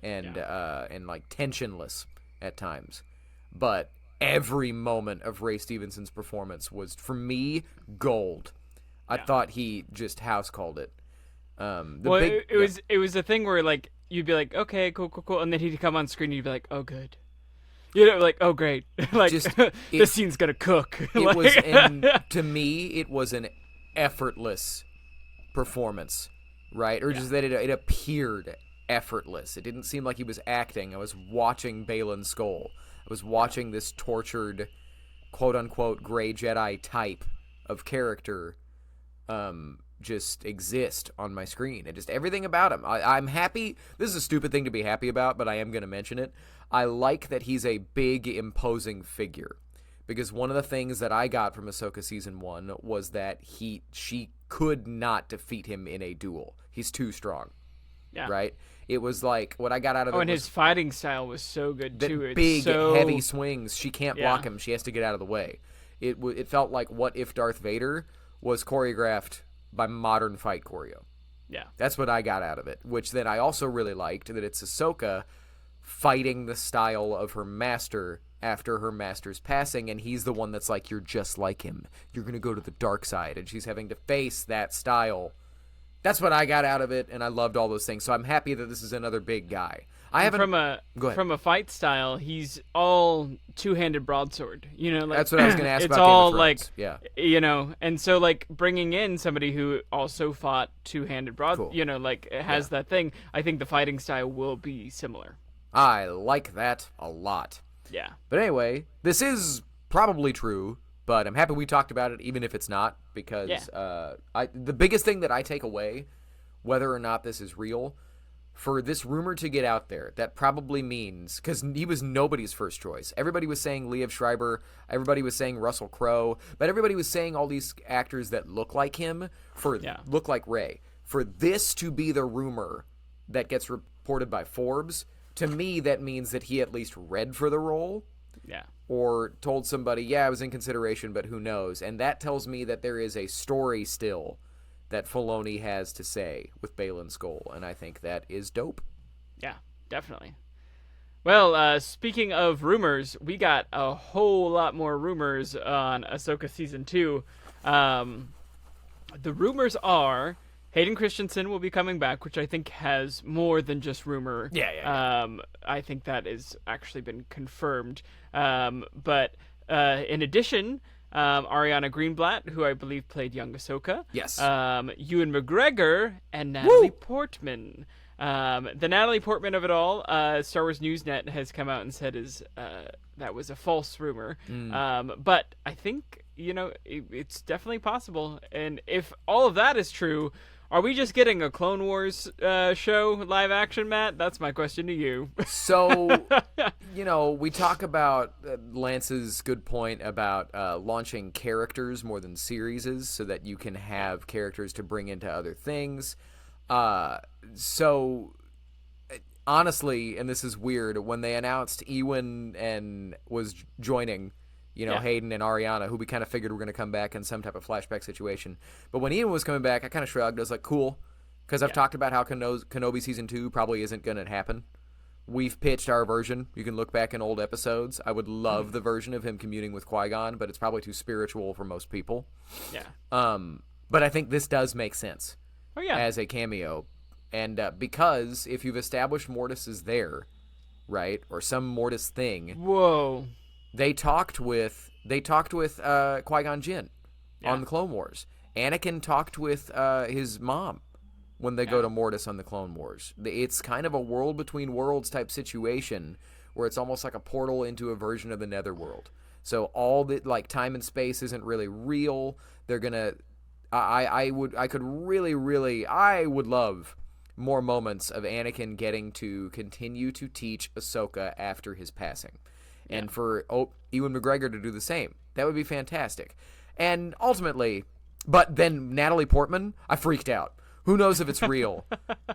and tensionless at times. But every moment of Ray Stevenson's performance was, for me, gold. I thought he just house called it. It was a thing where you'd be like, okay, cool, and then he'd come on screen and you'd be like, oh, good. Oh, great. This scene's gonna cook. To me, it was an effortless performance, right? Or just that it appeared effortless. It didn't seem like he was acting. I was watching Baylan Skoll. I was watching this tortured, quote-unquote, gray Jedi type of character just exist on my screen. And just everything about him. I'm happy. This is a stupid thing to be happy about, but I am going to mention it. I like that he's a big, imposing figure. Because one of the things that I got from Ahsoka Season 1 was that she could not defeat him in a duel. He's too strong. Yeah. Right? It was what I got out of it. And his fighting style was so good, too. It's big, heavy swings. She can't block him. She has to get out of the way. It felt like what if Darth Vader was choreographed by modern fight choreo. Yeah. That's what I got out of it, which then I also really liked, that it's Ahsoka fighting the style of her master after her master's passing, and he's the one that's you're just like him. You're going to go to the dark side, and she's having to face that style. That's what I got out of it, and I loved all those things. So I'm happy that this is another big guy. From a fight style, he's all two-handed broadsword. That's what I was going to ask it's about. It's all and so bringing in somebody who also fought two-handed broadsword, has that thing. I think the fighting style will be similar. I like that a lot. Yeah. But anyway, this is probably true, but I'm happy we talked about it, even if it's not, because the biggest thing that I take away, whether or not this is real, for this rumor to get out there, that probably means, because he was nobody's first choice. Everybody was saying Liev Schreiber, everybody was saying Russell Crowe, but everybody was saying all these actors that look like him, look like Ray. For this to be the rumor that gets reported by Forbes, to me, that means that he at least read for the role. Yeah. Or told somebody, I was in consideration, but who knows? And that tells me that there is a story still that Filoni has to say with Baylan Skoll, and I think that is dope. Yeah, definitely. Well, speaking of rumors, we got a whole lot more rumors on Ahsoka Season 2. The rumors are Hayden Christensen will be coming back, which I think has more than just rumor. Yeah. I think that has actually been confirmed. But in addition, Ariana Greenblatt, who I believe played young Ahsoka. Yes. Ewan McGregor and Natalie Portman. The Natalie Portman of it all, Star Wars Newsnet has come out and said that was a false rumor. But I think, it's definitely possible. And if all of that is true, are we just getting a Clone Wars show live action, Matt? That's my question to you. So, we talk about Lance's good point about launching characters more than series so that you can have characters to bring into other things. So, honestly, and this is weird, when they announced Ewan and was joining, Hayden and Ariana, who we kind of figured were going to come back in some type of flashback situation. But when Ewan was coming back, I kind of shrugged. I was like, cool, because I've talked about how Kenobi Season 2 probably isn't going to happen. We've pitched our version. You can look back in old episodes. I would love the version of him communing with Qui-Gon, but it's probably too spiritual for most people. Yeah. But I think this does make sense. Oh, yeah. As a cameo. And because if you've established Mortis is there, right, or some Mortis thing. Whoa. They talked with Qui-Gon Jinn on the Clone Wars. Anakin talked with his mom when they go to Mortis on the Clone Wars. It's kind of a world between worlds type situation where it's almost like a portal into a version of the Netherworld. So all the time and space isn't really real. They're gonna. I would love more moments of Anakin getting to continue to teach Ahsoka after his passing. And for Ewan McGregor to do the same. That would be fantastic. And ultimately, but then Natalie Portman, I freaked out. Who knows if it's real?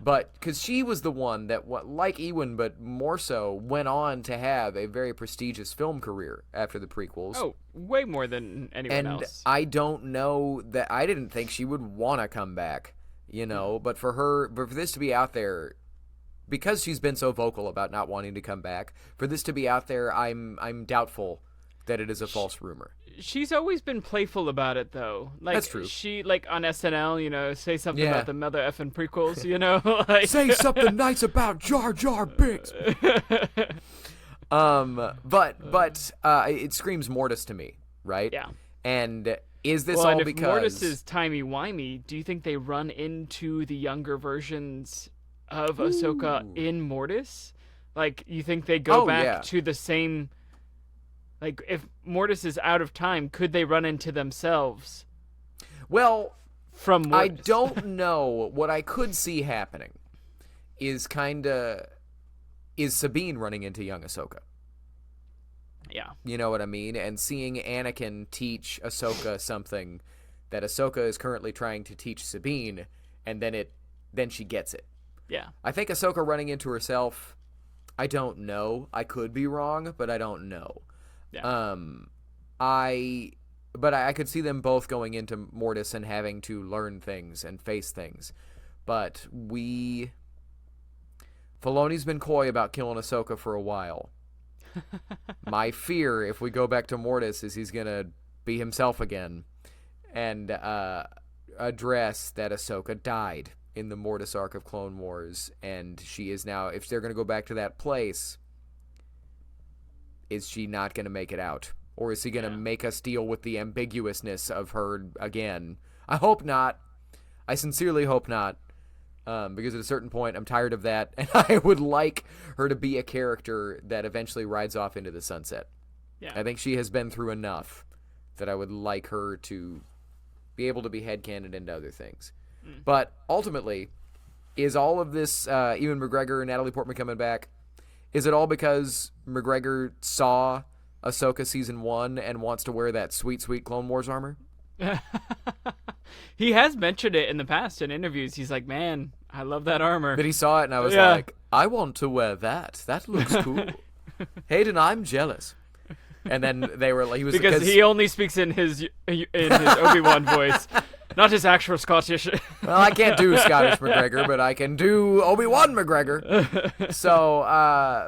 But because she was the one that, like Ewan, but more so, went on to have a very prestigious film career after the prequels. Oh, way more than anyone else. And I don't know that I didn't think she would want to come back, but for this to be out there, because she's been so vocal about not wanting to come back, for this to be out there, I'm doubtful that it is a false rumor. She's always been playful about it, though. That's true. She, on SNL, say something about the mother effing prequels, Say something nice about Jar Jar Binks. But it screams Mortis to me, right? Yeah. And is this all and because... if Mortis is timey-wimey, do you think they run into the younger versions of Ahsoka in Mortis? You think they go back to the same... if Mortis is out of time, could they run into themselves? Well, from Mortis? I don't know. What I could see happening is Sabine running into young Ahsoka. Yeah. You know what I mean? And seeing Anakin teach Ahsoka something that Ahsoka is currently trying to teach Sabine, and then she gets it. Yeah. I think Ahsoka running into herself, I don't know. I could be wrong, but I don't know. Yeah. I could see them both going into Mortis and having to learn things and face things. But Filoni's been coy about killing Ahsoka for a while. My fear, if we go back to Mortis, is he's gonna be himself again and address that Ahsoka died in the Mortis arc of Clone Wars, and she is now, if they're gonna go back to that place, is she not gonna make it out? Or is he gonna make us deal with the ambiguousness of her again? I hope not. I sincerely hope not. Because at a certain point, I'm tired of that, and I would like her to be a character that eventually rides off into the sunset. Yeah. I think she has been through enough that I would like her to be able to be headcanon into other things. But ultimately, is all of this Ewan McGregor and Natalie Portman coming back, is it all because McGregor saw Ahsoka Season 1 and wants to wear that sweet, sweet Clone Wars armor? He has mentioned it in the past in interviews. He's like, man, I love that armor. But he saw it and I was like, I want to wear that. That looks cool. Hayden, I'm jealous. And then they were like, because he only speaks in his Obi-Wan voice. Not his actual Scottish. Well, I can't do Scottish McGregor, but I can do Obi-Wan McGregor. So,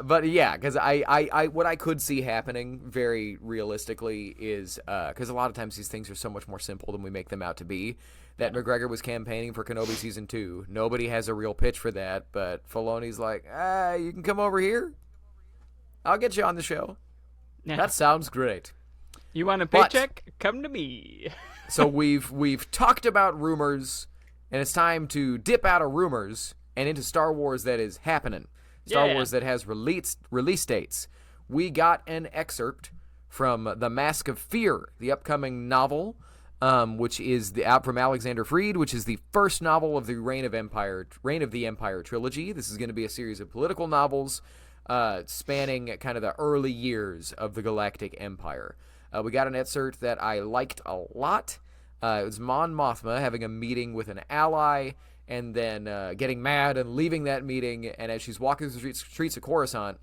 but yeah, because I what I could see happening very realistically is, because a lot of times these things are so much more simple than we make them out to be, that McGregor was campaigning for Kenobi Season 2. Nobody has a real pitch for that, but Filoni's like, you can come over here. I'll get you on the show. Yeah. That sounds great. You want a paycheck? Come to me. So we've talked about rumors, and it's time to dip out of rumors and into Star Wars that is happening. Star Wars that has release dates. We got an excerpt from The Mask of Fear, the upcoming novel, which is out from Alexander Freed, which is the first novel of the Reign of the Empire trilogy. This is going to be a series of political novels spanning kind of the early years of the Galactic Empire. We got an excerpt that I liked a lot. It was Mon Mothma having a meeting with an ally and then getting mad and leaving that meeting. And as she's walking through the streets of Coruscant,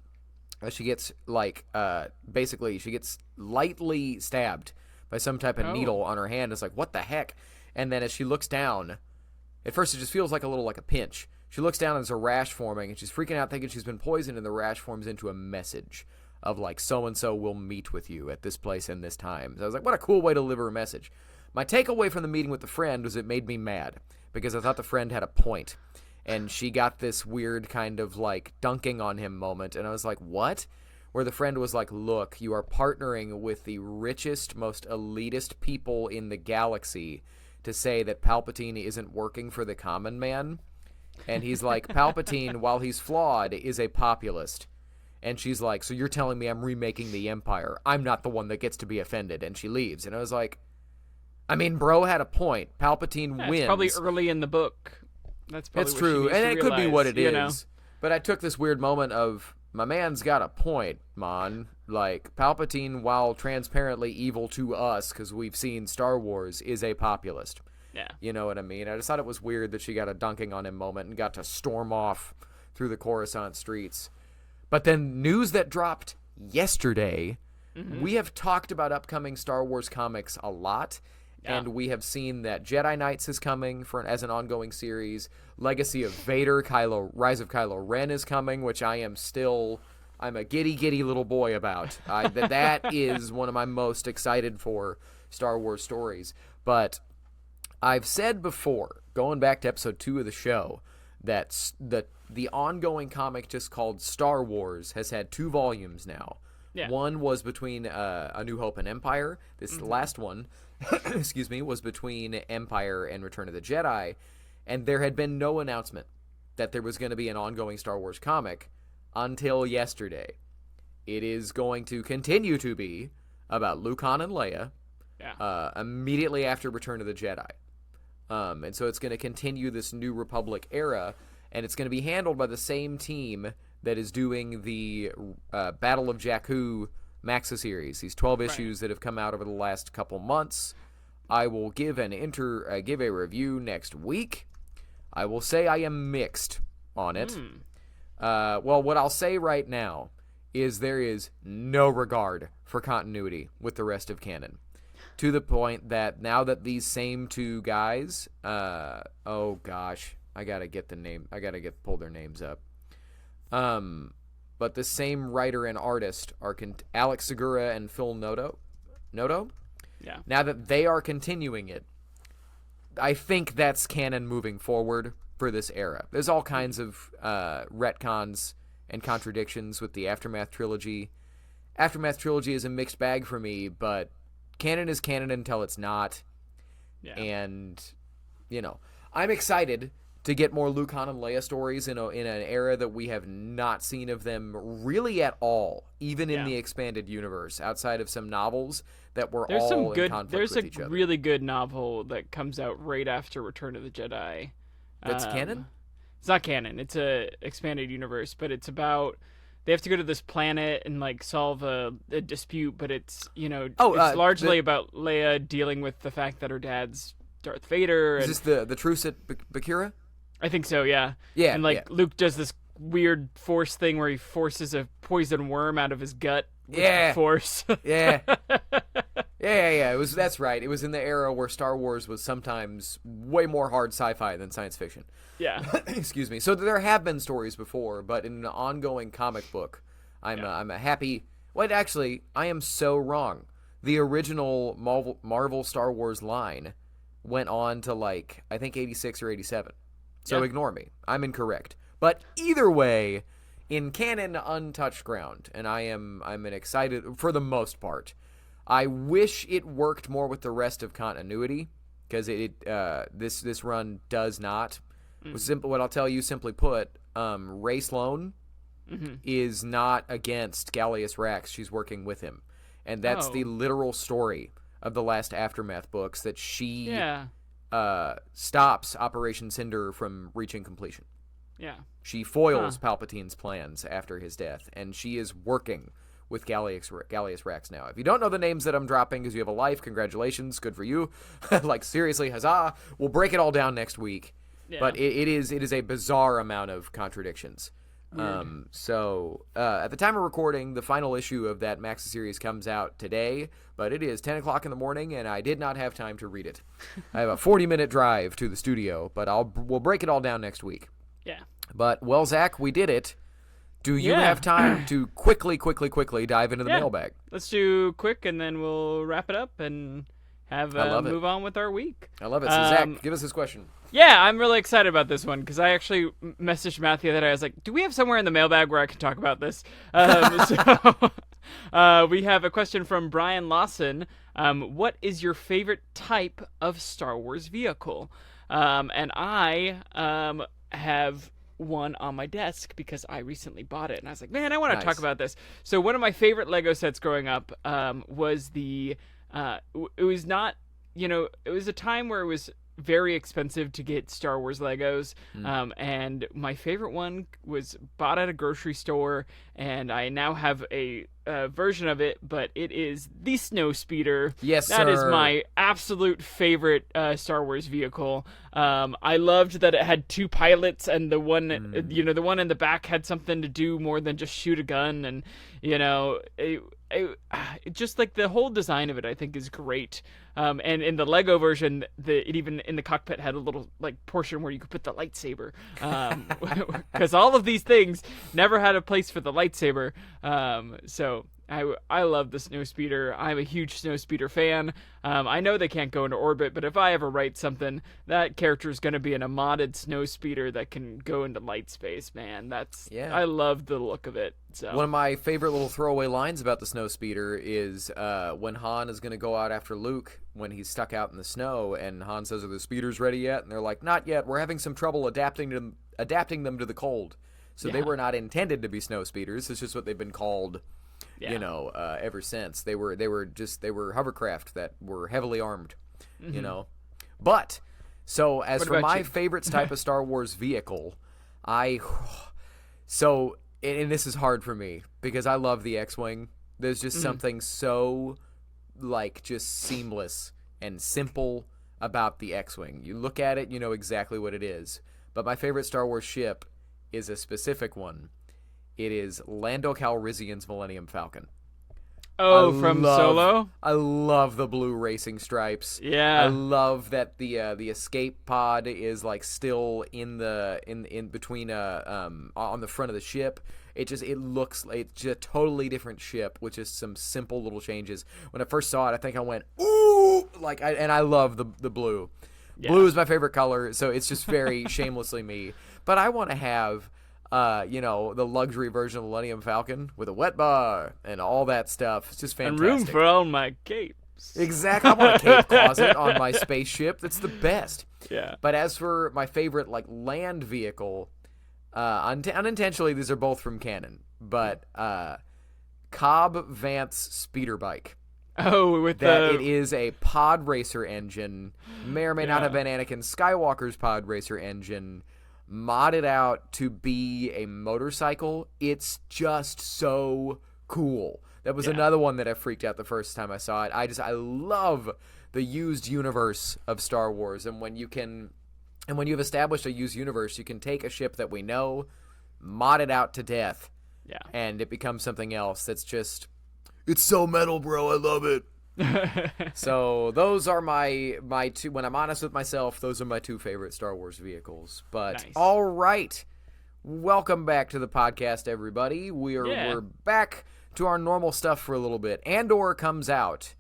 she gets she gets lightly stabbed by some type of needle on her hand. It's like, what the heck? And then as she looks down, at first it just feels like a pinch. She looks down and there's a rash forming, and she's freaking out thinking she's been poisoned, and the rash forms into a message of like, so-and-so will meet with you at this place and this time. So I was like, what a cool way to deliver a message. My takeaway from the meeting with the friend was it made me mad because I thought the friend had a point. And she got this weird kind of like dunking on him moment. And I was like, what? Where the friend was like, look, you are partnering with the richest, most elitist people in the galaxy to say that Palpatine isn't working for the common man. And he's like, Palpatine, while he's flawed, is a populist. And she's like, so you're telling me I'm remaking the Empire. I'm not the one that gets to be offended. And she leaves. And I was like, I mean, bro had a point. Palpatine wins. It's probably early in the book. That's probably it's what true. She needs and to it could be what it is. know? But I took this weird moment of, my man's got a point, Mon. Like, Palpatine, while transparently evil to us, because we've seen Star Wars, is a populist. Yeah. You know what I mean? I just thought it was weird that she got a dunking on him moment and got to storm off through the Coruscant streets. But then news that dropped yesterday, we have talked about upcoming Star Wars comics a lot, and we have seen that Jedi Knights is coming as an ongoing series. Legacy of Vader, Rise of Kylo Ren is coming, which I'm a giddy little boy about. That is one of my most excited for Star Wars stories. But I've said before, going back to episode 2 of the show, that the ongoing comic just called Star Wars has had 2 volumes now. Yeah. One was between A New Hope and Empire. This last one, excuse me, was between Empire and Return of the Jedi. And there had been no announcement that there was going to be an ongoing Star Wars comic until yesterday. It is going to continue to be about Luke, Han, and Leia immediately after Return of the Jedi. And so it's going to continue this New Republic era, and it's going to be handled by the same team that is doing the Battle of Jakku Maxa series, these 12 issues that have come out over the last couple months. I will give a review next week. I will say I am mixed on it. Well, what I'll say right now is there is no regard for continuity with the rest of canon. To the point that now that these same 2 guys, oh gosh, I gotta pull their names up. But the same writer and artist are Alex Segura and Phil Noto. Yeah. Now that they are continuing it, I think that's canon moving forward for this era. There's all kinds of retcons and contradictions with the Aftermath trilogy. Aftermath trilogy is a mixed bag for me, but canon is canon until it's not. Yeah. And, I'm excited to get more Luke, Han, and Leia stories in an era that we have not seen of them really at all, even in the expanded universe, outside of some novels that were in conflict with each other. There's a really good novel that comes out right after Return of the Jedi. That's canon? It's not canon. It's a expanded universe, but it's about... They have to go to this planet and solve a dispute, but it's it's largely about Leia dealing with the fact that her dad's Darth Vader. Is this the truce at Bakura? I think so, yeah. Yeah. And Luke does this weird force thing where he forces a poison worm out of his gut with the force. Yeah. Yeah. That's right. It was in the era where Star Wars was sometimes way more hard sci-fi than science fiction. Yeah. Excuse me. So there have been stories before, but in an ongoing comic book, I'm a happy. Wait, actually, I am so wrong. The original Marvel Star Wars line went on to like I think 86 or 87. So ignore me. I'm incorrect. But either way, in canon, untouched ground, and I'm excited for the most part. I wish it worked more with the rest of continuity because this run does not. What I'll tell you, simply put, Ray Sloan is not against Gallius Rax. She's working with him, and that's the literal story of the last Aftermath books, that she stops Operation Cinder from reaching completion. Yeah, she foils Palpatine's plans after his death, and she is working with Gallius Rax now. If you don't know the names that I'm dropping because you have a life, congratulations, good for you. Like, seriously, huzzah. We'll break it all down next week. Yeah. But it is a bizarre amount of contradictions. So at the time of recording, the final issue of that Maxi series comes out today, but it is 10 o'clock in the morning, and I did not have time to read it. I have a 40-minute drive to the studio, but we'll break it all down next week. Yeah. But, well, Zach, we did it. Do you have time to quickly dive into the mailbag? Let's do quick, and then we'll wrap it up and have move on with our week. I love it. So, Zach, give us this question. Yeah, I'm really excited about this one because I actually messaged Matthew the other day. I was like, do we have somewhere in the mailbag where I can talk about this? So we have a question from Brian Lawson. What is your favorite type of Star Wars vehicle? And I have one on my desk because I recently bought it, and I was like, man, I want to talk about this. So one of my favorite Lego sets growing up was the it was not, it was a time where it was very expensive to get Star Wars Legos, and my favorite one was bought at a grocery store, and I now have a version of it, but it is the Snowspeeder. Yes, that is my absolute favorite Star Wars vehicle. I loved that it had two pilots, and the one the one in the back had something to do more than just shoot a gun, and just like the whole design of it, I think, is great. And in the Lego version, it even in the cockpit had a little like portion where you could put the lightsaber, because all of these things never had a place for the lightsaber. So I love the Snowspeeder. I'm a huge Snowspeeder fan. I know they can't go into orbit, but if I ever write something, that character is going to be in a modded Snowspeeder that can go into light space, man. I love the look of it. So one of my favorite little throwaway lines about the Snowspeeder is when Han is going to go out after Luke when he's stuck out in the snow, and Han says, "Are the speeders ready yet?" And they're like, "Not yet. We're having some trouble adapting them to the cold." So they were not intended to be Snowspeeders. It's just what they've been called. Ever since. They were hovercraft that were heavily armed, But, so as for my favorite type of Star Wars vehicle, and this is hard for me because I love the X-Wing. There's just something so, just seamless and simple about the X-Wing. You look at it, you know exactly what it is. But my favorite Star Wars ship is a specific one. It is Lando Calrissian's Millennium Falcon. Oh, from Solo? I love the blue racing stripes. Yeah. I love that the escape pod is still in between on the front of the ship. It looks like it's a totally different ship with just some simple little changes. When I first saw it, I think I went, ooh, and I love the blue. Yeah. Blue is my favorite color, so it's just very shamelessly me. But I want to have the luxury version of the Millennium Falcon with a wet bar and all that stuff. It's just fantastic. And room for all my capes. Exactly. I want a cape closet on my spaceship. That's the best. Yeah. But as for my favorite land vehicle, unintentionally, these are both from canon, but Cobb Vanth's speeder bike. Oh, it is a pod racer engine. May or may not have been Anakin Skywalker's pod racer engine. Modded out to be a motorcycle. It's just so cool. That was another one that I freaked out the first time I saw it. I love the used universe of Star Wars, and when you've established a used universe, you can take a ship that we know, mod it out to death, and it becomes something else that's just, it's so metal, bro. I love it. So those are my two. When I'm honest with myself, those are my two favorite Star Wars vehicles. But Nice. all right, welcome back to the podcast, everybody. We're back to our normal stuff for a little bit. Andor comes out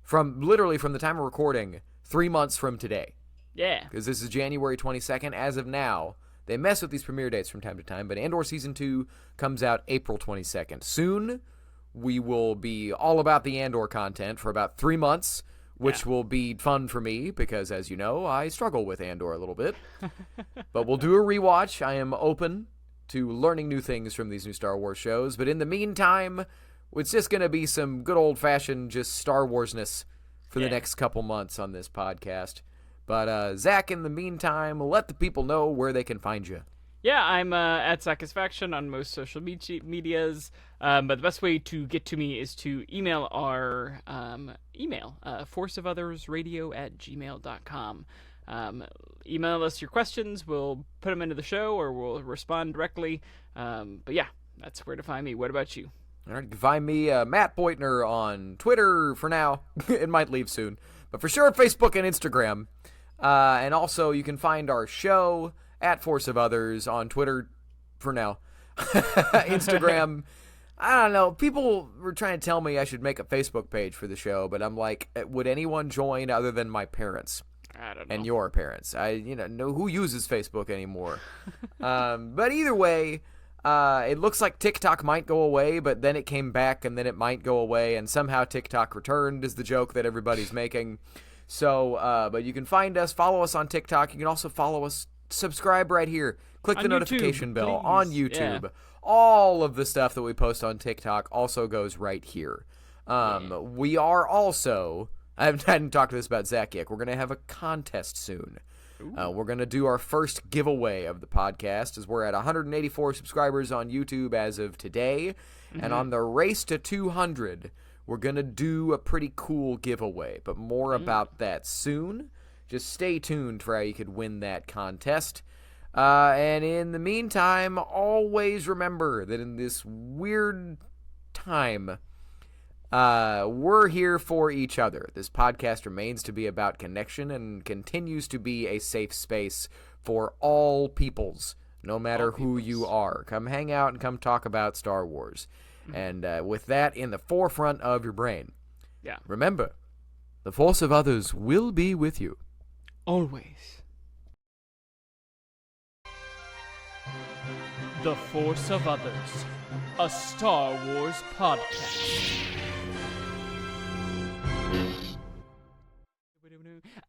from the time of recording 3 months from today. Yeah. Because this is January 22nd. As of now, they mess with these premiere dates from time to time, but Andor Season 2 comes out April 22nd. Soon, we will be all about the Andor content for about 3 months, which will be fun for me because, as you know, I struggle with Andor a little bit. But we'll do a rewatch. I am open to learning new things from these new Star Wars shows, but in the meantime, it's just going to be some good old-fashioned just Star Wars-ness for the next couple months on this podcast. But, Zach, in the meantime, let the people know where they can find you. Yeah, I'm at Satisfaction on most social medias, but the best way to get to me is to email our email, forceofothersradio@gmail.com. Email us your questions, we'll put them into the show, or we'll respond directly. But yeah, that's where to find me. What about you? All right, you can find me, Matt Beutner, on Twitter for now. It might leave soon. But for sure, Facebook and Instagram. And also, you can find our show at Force of Others on Twitter for now. Instagram, I don't know. People were trying to tell me I should make a Facebook page for the show, but I'm like, would anyone join other than my parents? I don't know. And your parents. I know who uses Facebook anymore. But either way, it looks like TikTok might go away, but then it came back, and then it might go away, and somehow TikTok returned is the joke that everybody's making. So, but you can find us, follow us on TikTok. You can also follow us, subscribe right here. Click the notification bell on YouTube. Yeah. All of the stuff that we post on TikTok also goes right here. We are also, I hadn't talked to this about Zach yet, we're going to have a contest soon. We're going to do our first giveaway of the podcast, as we're at 184 subscribers on YouTube as of today. Mm-hmm. And on the race to 200, we're going to do a pretty cool giveaway, but more about that soon. Just stay tuned for how you could win that contest. And in the meantime, always remember that in this weird time, we're here for each other. This podcast remains to be about connection and continues to be a safe space for all peoples, no matter who you are. Come hang out and come talk about Star Wars. And with that in the forefront of your brain, remember, the Force of Others will be with you. Always. The Force of Others, a Star Wars podcast.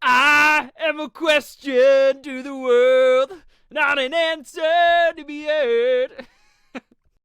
I am a question to the world, not an answer to be heard.